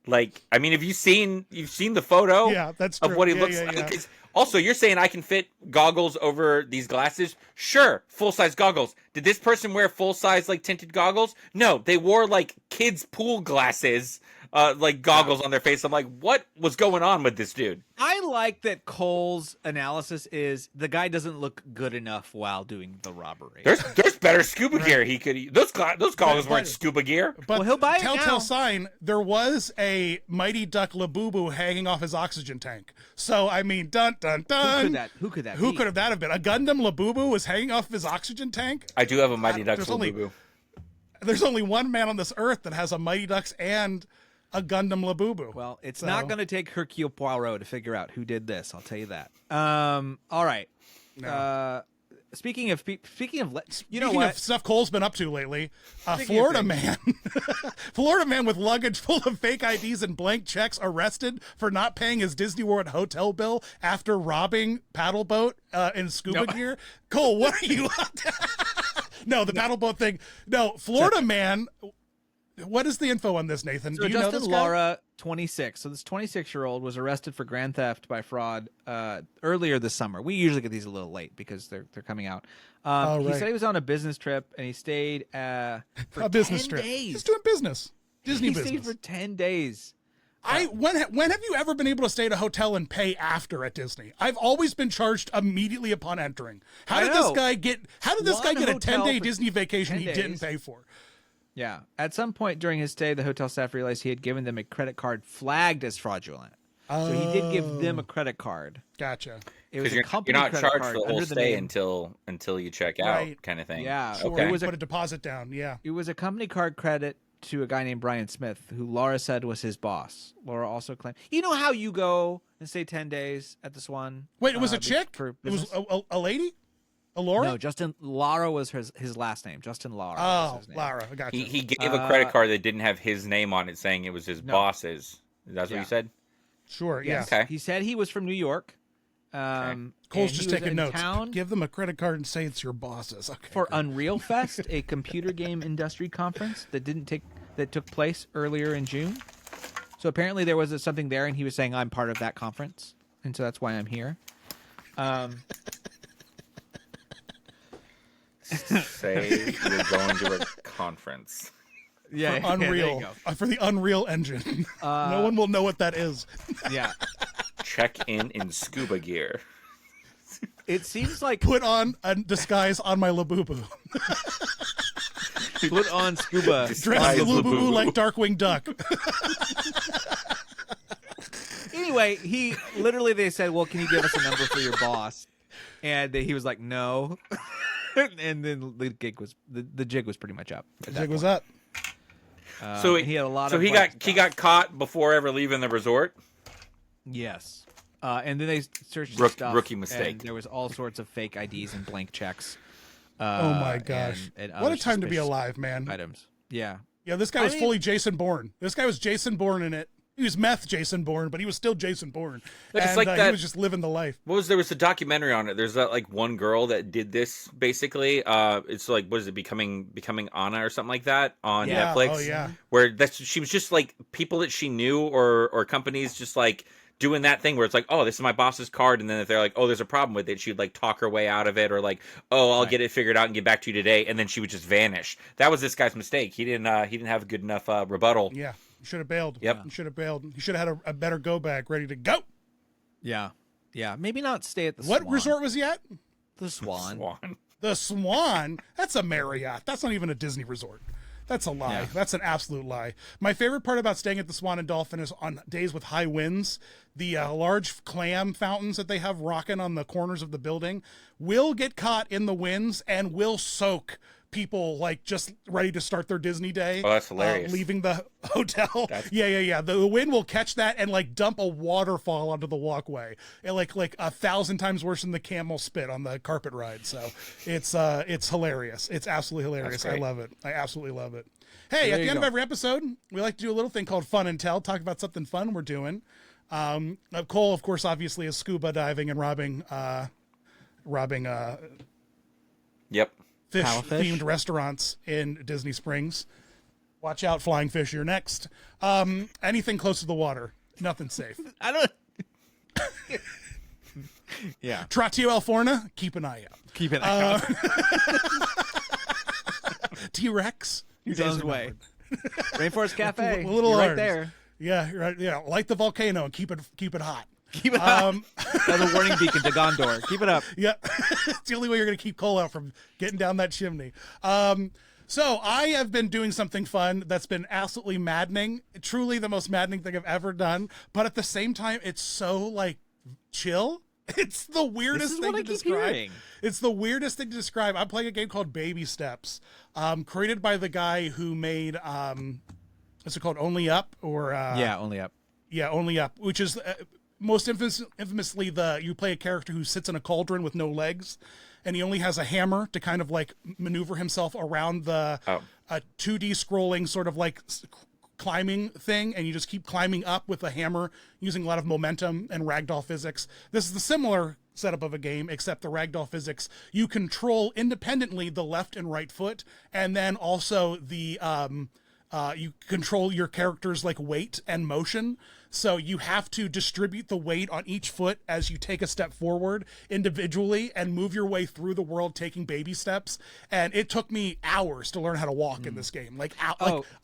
Like, I mean, you've seen the photo Yeah, that's of true. what he Yeah, looks yeah, like. yeah. It's- Also, you're saying I can fit goggles over these glasses? Sure, full-size goggles. Did this person wear full-size, like, tinted goggles? No, they wore, like, kids' pool glasses, like, goggles on their face. I'm like, what was going on with this dude? I like that Cole's analysis is the guy doesn't look good enough while doing the robbery. There's better scuba gear he could... Those goggles weren't scuba gear. But Well, he'll buy it telltale now. sign, there was a Mighty Duck Labubu hanging off his oxygen tank. So, I mean, dun, dun, dun. Who could that Who be? could have that have been? A Gundam Labubu was hanging off his oxygen tank? I do have a Mighty Ducks there's only- Labubu. There's only one man on this earth that has a Mighty Ducks and a Gundam Labubu. Well, it's So- not going to take Hercule Poirot to figure out who did this. I'll tell you that. All right. No. Speaking of, you know Speaking what? of stuff Cole's been up to lately, Speaking of Florida things. man, Florida man with luggage full of fake IDs and blank checks arrested for not paying his Disney World hotel bill after robbing paddle boat in scuba gear. Cole, what are you? No, the paddle boat thing. No, Florida man. What is the info on this, Nathan? So Do you know Justin this guy? Lara, 26. So this 26-year-old was arrested for grand theft by fraud earlier this summer. We usually get these a little late because they're coming out. Oh, He right. said he was on a business trip and he stayed for A business 10 trip. days. He's doing business. Disney he business. stayed for 10 days. When have you ever been able to stay at a hotel and pay after at Disney? I've always been charged immediately upon entering. How I did know. this guy get? How did this guy One get a hotel 10-day for Disney vacation 10 he didn't days. pay for? Yeah. At some point during his stay, the hotel staff realized he had given them a credit card flagged as fraudulent. So he did give them a credit card. Gotcha. It was a You're company not credit charged card for the whole under the stay name. until you check out, Right. kind of thing. Yeah. Sure. Okay. It was Put a deposit down. Yeah. It was a company card credit to a guy named Brian Smith, who Laura said was his boss. Laura also claimed, you know how you go and stay 10 days at the Swan? Wait, it was a chick? For It was business? a lady? A Laura? No, Justin. Laura was his last name. Justin Laura. Oh, was his name. Laura. I got you. He gave a credit card that didn't have his name on it, saying it was his No. boss's. That's what Yeah. you said? Sure. Yes. Yeah. Okay. He said he was from New York. Cole's and just he was taking in notes. town Give them a credit card and say it's your boss's. Okay. for great. Unreal Fest, a computer game industry conference that took place earlier in June. So apparently there was something there, and he was saying, I'm part of that conference, and so that's why I'm here. Say you're going to a conference. Yeah, For Unreal. For the Unreal Engine. No one will know what that is. Yeah. Check in scuba gear. It seems like Put on a disguise on my Labubu. put on scuba. Dress Disguise Labubu Labubu. like Darkwing Duck. Anyway, they said, well, can you give us a number for your boss? And he was like, no. And then the jig was pretty much up. At that Jig was point. up. So and he had a lot so of he like, got caught before ever leaving the resort. Yes. And then they searched his Rook- stuff, rookie mistake. and there was all sorts of fake IDs and blank checks. Oh my gosh. and What a other time to be suspicious alive, man. Items. Yeah. Yeah, this guy I was mean- fully Jason Bourne. This guy was Jason Bourne in it. He was meth Jason Bourne, but he was still Jason Bourne. But it's And like he that- was just living the life. There was a documentary on it. There's that like one girl that did this basically. It's like, what is it, becoming Anna or something like that on Yeah. Netflix. Oh, yeah. Where she was just like people that she knew or companies just like doing that thing where it's like, oh, this is my boss's card, and then if they're like, oh, there's a problem with it, she'd like talk her way out of it, or like, oh, I'll get it figured out and get back to you today, and then she would just vanish. That was this guy's mistake. He didn't have a good enough rebuttal. Yeah. You should have bailed. Yep. You should have bailed. You should have had a better go bag ready to go. Yeah. Yeah. Maybe not stay at the What Swan. resort was he at? The Swan. Swan. The Swan. That's a Marriott. That's not even a Disney resort. That's a lie. Yeah. That's an absolute lie. My favorite part about staying at the Swan and Dolphin is on days with high winds, the large clam fountains that they have rocking on the corners of the building will get caught in the winds and will soak people like just ready to start their Disney day. Oh, that's hilarious. Leaving the hotel. Yeah. The wind will catch that and like dump a waterfall onto the walkway. And like 1,000 times worse than the camel spit on the carpet ride. So it's hilarious. It's absolutely hilarious. I great. love it. I absolutely love it. Hey, There at the you end of go. every episode, we like to do a little thing called Fun and Tell, talk about something fun we're doing. Cole, of course, obviously is scuba diving and robbing Yep. Paddlefish. fish-themed restaurants in Disney Springs. Watch out, flying fish, you're next. Anything close to the water, nothing safe. I don't. Yeah. Tratio Alforna, keep an eye out. Keep it out. T-Rex, He's on his way. Rainforest Cafe. Little You're right arms. there. Yeah, you're right. Yeah, light the volcano and keep it hot. Keep it up. That's a warning beacon to Gondor. Keep it up. Yeah, it's the only way you're going to keep Cole out from getting down that chimney. So I have been doing something fun that's been absolutely maddening, truly the most maddening thing I've ever done. But at the same time, it's so like chill. It's the weirdest This is thing what to I keep describe. hearing. It's the weirdest thing to describe. I'm playing a game called Baby Steps, created by the guy who made what's it called, Only Up, or Yeah, only up. yeah, Only Up, which is most infamously you play a character who sits in a cauldron with no legs, and he only has a hammer to kind of like maneuver himself around the a 2D scrolling sort of like climbing thing, and you just keep climbing up with a hammer using a lot of momentum and ragdoll physics. This is the similar setup of a game, except the ragdoll physics, you control independently the left and right foot, and then also the you control your character's like weight and motion. So you have to distribute the weight on each foot as you take a step forward individually and move your way through the world, taking baby steps. And it took me hours to learn how to walk in this game.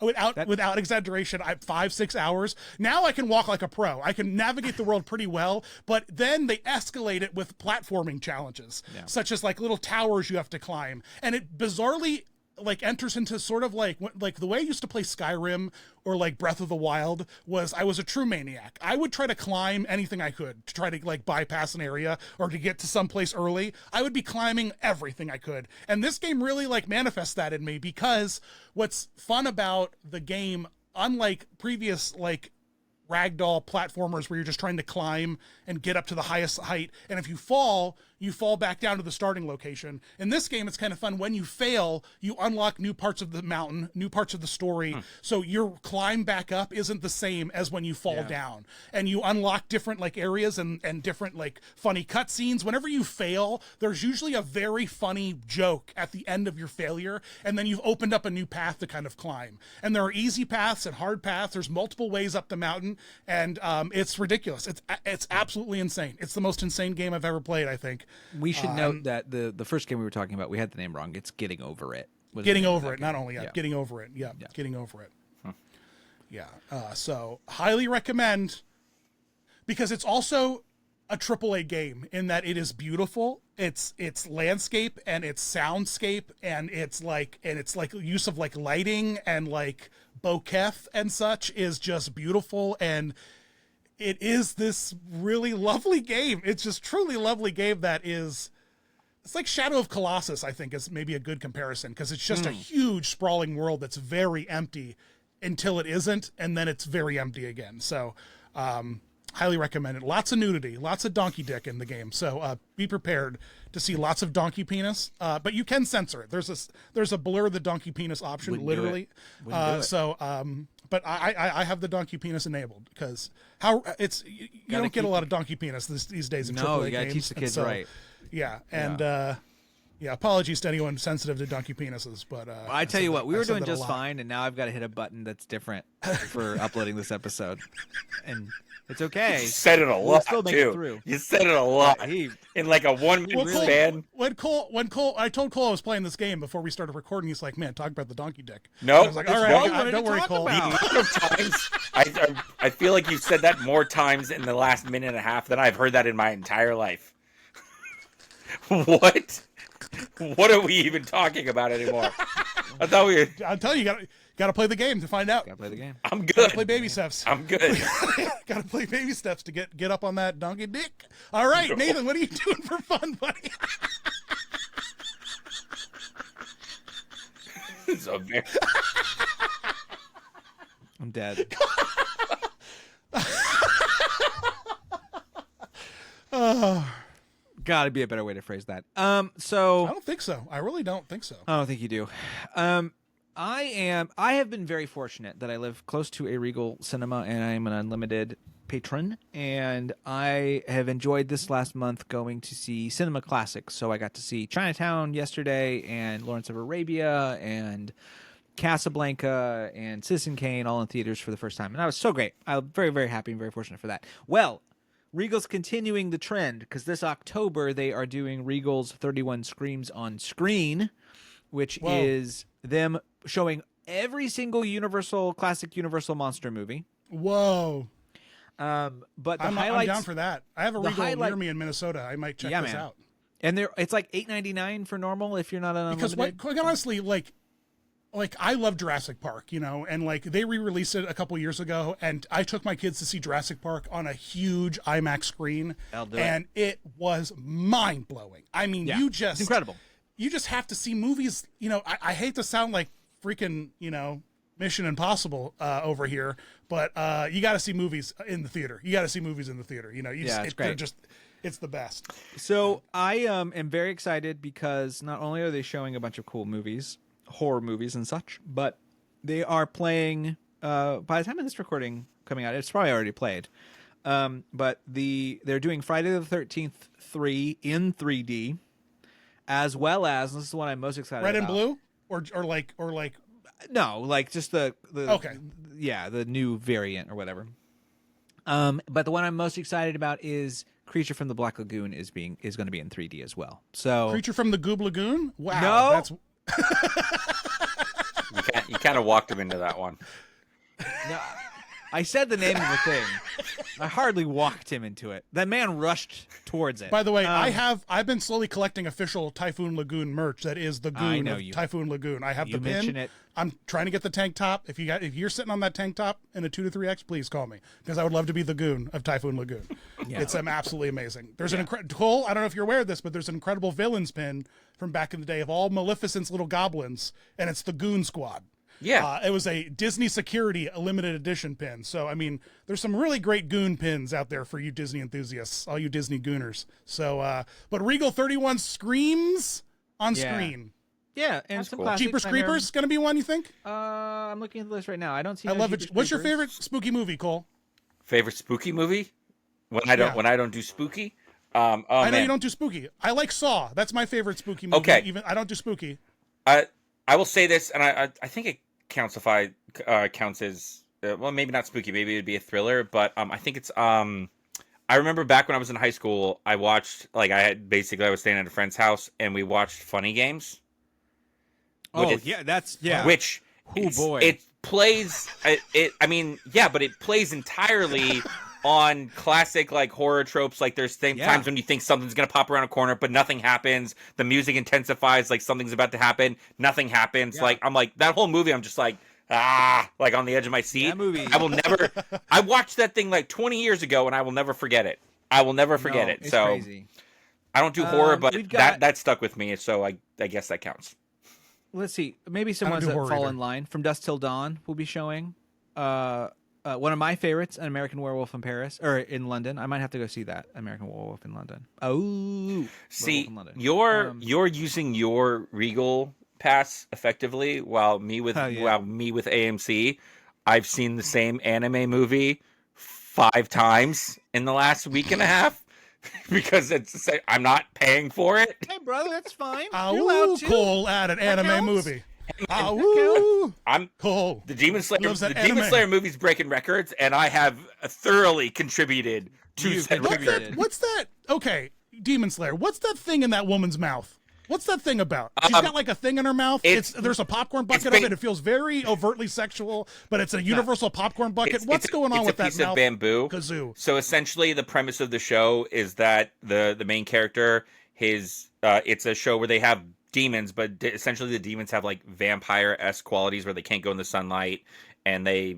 Without exaggeration, 5-6 hours. Now I can walk like a pro. I can navigate the world pretty well, but then they escalate it with platforming challenges, such as like little towers you have to climb. And it bizarrely like enters into sort of like the way I used to play Skyrim or like Breath of the Wild was I was a true maniac. I would try to climb anything I could to try to like bypass an area or to get to some place early. I would be climbing everything I could. And this game really like manifests that in me, because what's fun about the game, unlike previous like ragdoll platformers where you're just trying to climb and get up to the highest height, and if you fall back down to the starting location. In this game, it's kind of fun. When you fail, you unlock new parts of the mountain, new parts of the story. So your climb back up isn't the same as when you fall down. And you unlock different like areas and different like funny cutscenes. Whenever you fail, there's usually a very funny joke at the end of your failure, and then you've opened up a new path to kind of climb. And there are easy paths and hard paths. There's multiple ways up the mountain, and it's ridiculous. It's absolutely insane. It's the most insane game I've ever played, I think. We should note that the first game we were talking about, we had the name wrong. It's Getting Over It. Getting Over It, not only Getting Over It. Yeah, Getting Over It. Yeah. So highly recommend, because it's also a AAA game in that it is beautiful. It's landscape and it's soundscape and it's like use of like lighting and like bokeh and such is just beautiful, and it is this really lovely game. It's just truly lovely game that is, it's like Shadow of Colossus, I think, is maybe a good comparison, because it's just a huge sprawling world that's very empty until it isn't, and then it's very empty again. So highly recommend it. Lots of nudity, lots of donkey dick in the game, so be prepared to see lots of donkey penis, but you can censor it. There's a blur the donkey penis option. Wouldn't literally do it. So but I have the donkey penis enabled, because you don't get a lot of donkey penis these days in AAA No, you gotta games. teach the kids So, right. Yeah, and apologies to anyone sensitive to donkey penises, but I tell you what, we were doing that a just lot. fine, and now I've got to hit a button that's different for uploading this episode, and it's okay. You said it a We'll lot still make it too. through. You said it a lot He- in like a 1 minute Well, span. when Cole, I told Cole I was playing this game before we started recording. He's like, "Man, talk about the donkey dick." No, I was like, it's "All what right, we don't worry, Cole." The amount of times I feel like you said that more times in the last minute and a half than I've heard that in my entire life. What? What are we even talking about anymore? I thought we were... I'm telling you, got to play the game to find out. Gotta play the game. I'm good. Gotta play baby steps. I'm good. Got to play baby steps to get up on that donkey dick. All right, No. Nathan, what are you doing for fun, buddy? It's a very... I'm dead. Gotta be a better way to phrase that. So I don't think so. I really don't think so. I don't think you do. I have been very fortunate that I live close to a Regal cinema, and I'm an unlimited patron, and I have enjoyed this last month going to see cinema classics. So I got to see Chinatown yesterday, and Lawrence of Arabia, and Casablanca, and Citizen Kane, all in theaters for the first time, and that was so great. I'm very, very happy and very fortunate for that. Well, Regal's continuing the trend, because this October they are doing Regal's 31 Screams on Screen, which is them showing every single classic Universal monster movie. Whoa. But the I'm highlights, down for that. I have a Regal near me in Minnesota. I might check this out. And it's like $8.99 for normal if you're not an unlimited. Because quite honestly, like I love Jurassic Park, and like they re-released it a couple years ago, and I took my kids to see Jurassic Park on a huge IMAX screen, and it was mind-blowing. I mean, it's incredible. You just have to see movies. I hate to sound like freaking, Mission Impossible over here, but you got to see movies in the theater. You got to see movies in the theater. It's great. It's the best. So I am very excited, because not only are they showing a bunch of cool movies, horror movies and such, but they are playing, by the time of this recording coming out, it's probably already played, but they're doing Friday the 13th 3 in 3D, as well as, this is what I'm most excited Red about. and blue, or like No, like just the okay, the new variant or whatever. But the one I'm most excited about is Creature from the Black Lagoon is going to be in 3D as well. So Creature from the Goob Lagoon. Wow, No. that's You kind of walked him into that one. I said the name of the thing. I hardly walked him into it. That man rushed towards it. By the way, I've been slowly collecting official Typhoon Lagoon merch that is the goon of Typhoon Lagoon. I have the pin. Mention it. I'm trying to get the tank top. If you're sitting on that tank top in a 2 to 3X, please call me because I would love to be the goon of Typhoon Lagoon. Yeah. It's absolutely amazing. There's an incredible Cole. I don't know if you're aware of this, but there's an incredible villains pin from back in the day of all Maleficent's little goblins, and it's the Goon Squad. Yeah. It was a Disney Security a limited edition pin. So, I mean, there's some really great goon pins out there for you Disney enthusiasts, all you Disney gooners. So, but Regal 31 screams on screen. Yeah, and that's some cool. classics. Jeepers Creepers going to be one, you think? I'm looking at the list right now. I don't see. I love Jeepers it. What's your Creepers. favorite spooky movie, Cole? Favorite spooky movie? When I don't do spooky. I know you don't do spooky. I like Saw. That's my favorite spooky movie. Okay. Even I don't do spooky. I will say this, and I think it counts if I counts as well, maybe not spooky, maybe it'd be a thriller, but I think it's I remember back when I was in high school, I watched I was staying at a friend's house and we watched Funny Games. Which it plays but it plays entirely on classic horror tropes. There's times when you think something's gonna pop around a corner, but nothing happens. The music intensifies, something's about to happen, nothing happens. Yeah. I'm that whole movie, I'm just on the edge of my seat. That movie. I will never. I watched that thing 20 years ago, and I will never forget it. I will never forget it. It's So crazy. I don't do horror, but we've got- that stuck with me. So I guess that counts. Let's see. Maybe some ones that fall in line. From Dusk Till Dawn will be showing. One of my favorites, An American Werewolf in Paris or in London. I might have to go see that American Werewolf in London. Oh, see, London. you're using your Regal pass effectively, while me with AMC, I've seen the same anime movie 5 times in the last week and a half. Because I'm not paying for it. Hey, brother, that's fine. You're allowed to. Cole at an anime counts. movie. I'm Cole. The Demon Slayer. Loves that The Demon anime. Slayer movie's breaking records, and I have thoroughly contributed to said record. What's that? Okay, Demon Slayer. What's that thing in that woman's mouth? What's that thing about? She's got a thing in her mouth. There's a popcorn bucket of it. It feels very overtly sexual, but it's a universal popcorn bucket. What's going on with that piece of bamboo kazoo? So essentially, the premise of the show is that the main character, it's a show where they have demons, but essentially the demons have vampire-esque qualities where they can't go in the sunlight and they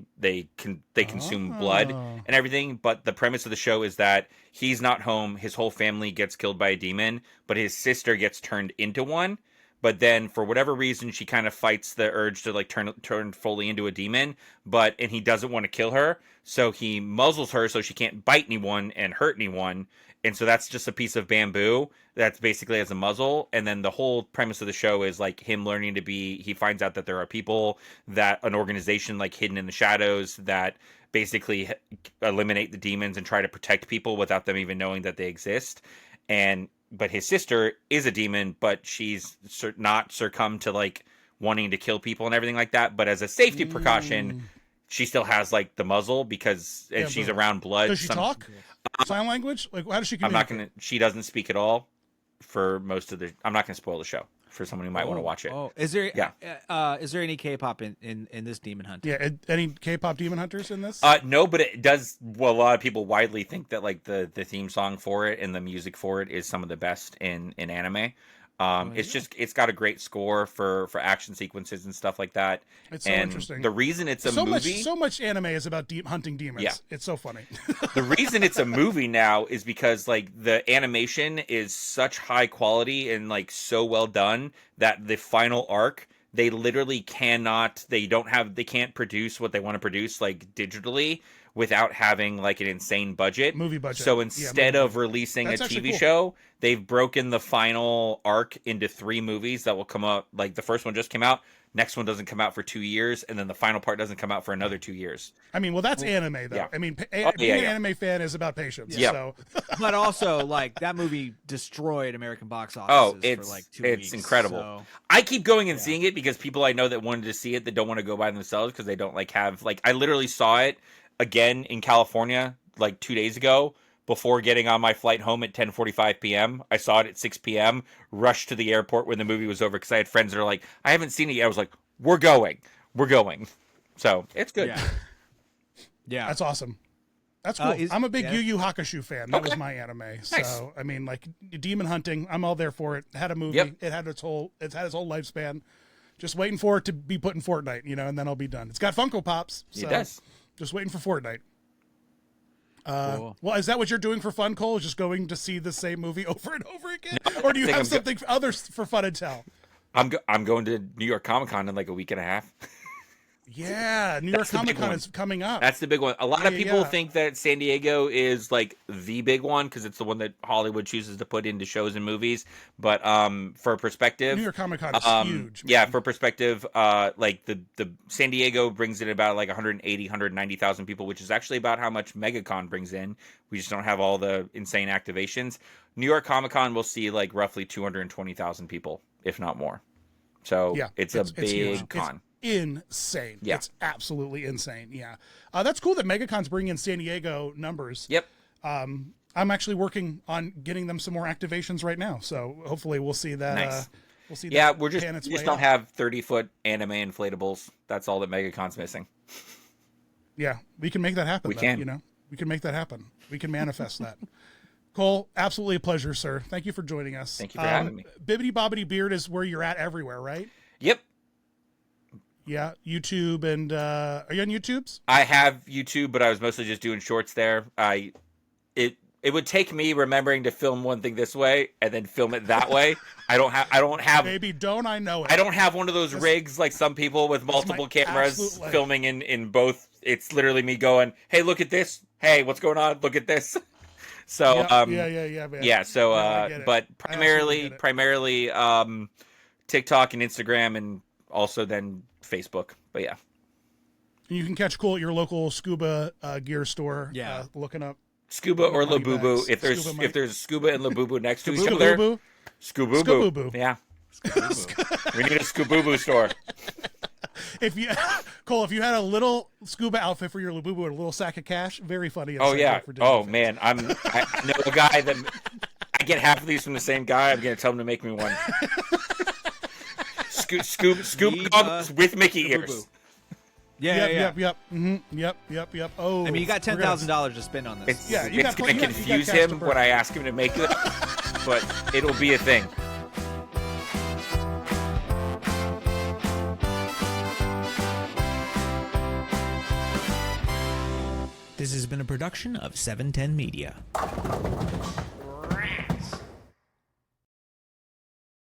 consume blood and everything. But the premise of the show is that he's not home. His whole family gets killed by a demon, but his sister gets turned into one. But then for whatever reason, she kind of fights the urge to turn fully into a demon. And he doesn't want to kill her, so he muzzles her so she can't bite anyone and hurt anyone. And so that's just a piece of bamboo that's basically as a muzzle. And then the whole premise of the show is him learning to be, he finds out that there are people, that an organization hidden in the shadows that basically eliminate the demons and try to protect people without them even knowing that they exist. But his sister is a demon, but she's not succumbed to wanting to kill people and everything like that. But as a safety precaution, she still has the muzzle because she's around blood. Does she talk? Sign language? How does she communicate? She doesn't speak at all for most of I'm not gonna spoil the show for someone who might want to watch it. Is there any K-pop in this demon hunt? Yeah, any K-pop demon hunters in this? No, but it does. Well, a lot of people widely think that the theme song for it and the music for it is some of the best in anime. It's got a great score for action sequences and stuff like that. It's so interesting. The reason it's a movie, so much anime is about hunting demons. Yeah. It's so funny. The reason it's a movie now is because the animation is such high quality and so well done that the final arc, they literally they can't produce what they want to produce digitally without having an insane movie budget. So instead of releasing a TV show, they've broken the final arc into 3 movies that will come out. The first one just came out, next one doesn't come out for 2 years, and then the final part doesn't come out for another 2 years. I mean, well, that's anime though. Yeah. I mean, being an anime fan is about patience. Yeah. So. But also, that movie destroyed American box office. Oh, for 2 it's weeks, incredible. so. I keep going and seeing it because people I know that wanted to see it that don't want to go by themselves because they don't have I literally saw it again in California 2 days ago before getting on my flight home at 10:45 p.m. I saw it at 6 p.m. Rushed to the airport when the movie was over because I had friends that are I haven't seen it yet. I was we're going. So it's good. Yeah. Yeah. That's awesome. That's cool. I'm a big yeah. Yu Yu Hakusho fan. That was my anime. So I mean, like demon hunting, I'm all there for it. It had a movie. Yep. It had its whole lifespan. Just waiting for it to be put in Fortnite, and then I'll be done. It's got Funko Pops. So It does. Just waiting for Fortnite. Cool. Well, is that what you're doing for fun, Cole? Just going to see the same movie over and over again, or do you have something others for fun and tell? I'm going to New York Comic-Con in like a week and a half. Yeah, New York Comic Con is coming up. That's the big one. A lot of people think that San Diego is like the big one because it's the one that Hollywood chooses to put into shows and movies. But for perspective, New York Comic Con is huge. Man. Yeah, for perspective, like the San Diego brings in about like 180, 190,000 people, which is actually about how much MegaCon brings in. We just don't have all the insane activations. New York Comic Con will see like roughly 220,000 people, if not more. So yeah, it's a big con. Insane. Yeah. It's absolutely insane. Yeah. That's cool that MegaCon's bringing in San Diego numbers. Yep. I'm actually working on getting them some more activations right now. So hopefully we'll see that. Nice. We'll see. Yeah, that we just don't have 30-foot anime inflatables. That's all that MegaCon's missing. Yeah, we can make that happen. We can. We can make that happen. We can manifest that. Cole, absolutely a pleasure, sir. Thank you for joining us. Thank you for having me. Bibbidi Bobbidi Beard is where you're at everywhere, right? Yep. Yeah, YouTube and are you on YouTube's? I have YouTube, but I was mostly just doing shorts there. It would take me remembering to film one thing this way and then film it that way. I don't have Baby, don't I know it? I don't have one of those rigs like some people with multiple cameras filming in both. It's literally me going, "Hey, look at this. Hey, what's going on? Look at this." So yeah, man. Yeah, so but primarily TikTok and Instagram and also then Facebook. But yeah. You can catch Cole at your local scuba gear store. Yeah. Looking up Scuba or Labubu. If there's Scuba and Labubu next to each other. Scububu. Yeah. We need a Scububu store. Cole, if you had a little scuba outfit for your Labubu and a little sack of cash, very funny. Oh yeah. Oh man, I know a guy that I get half of these from the same guy. I'm gonna tell him to make me one. Scuba goggles with Mickey ears. Yeah. Yep. Mm-hmm. Yep. Oh, I mean, you got $10,000 to spend on this. It's going to confuse him when I ask him to make it, but it'll be a thing. This has been a production of 710 Media.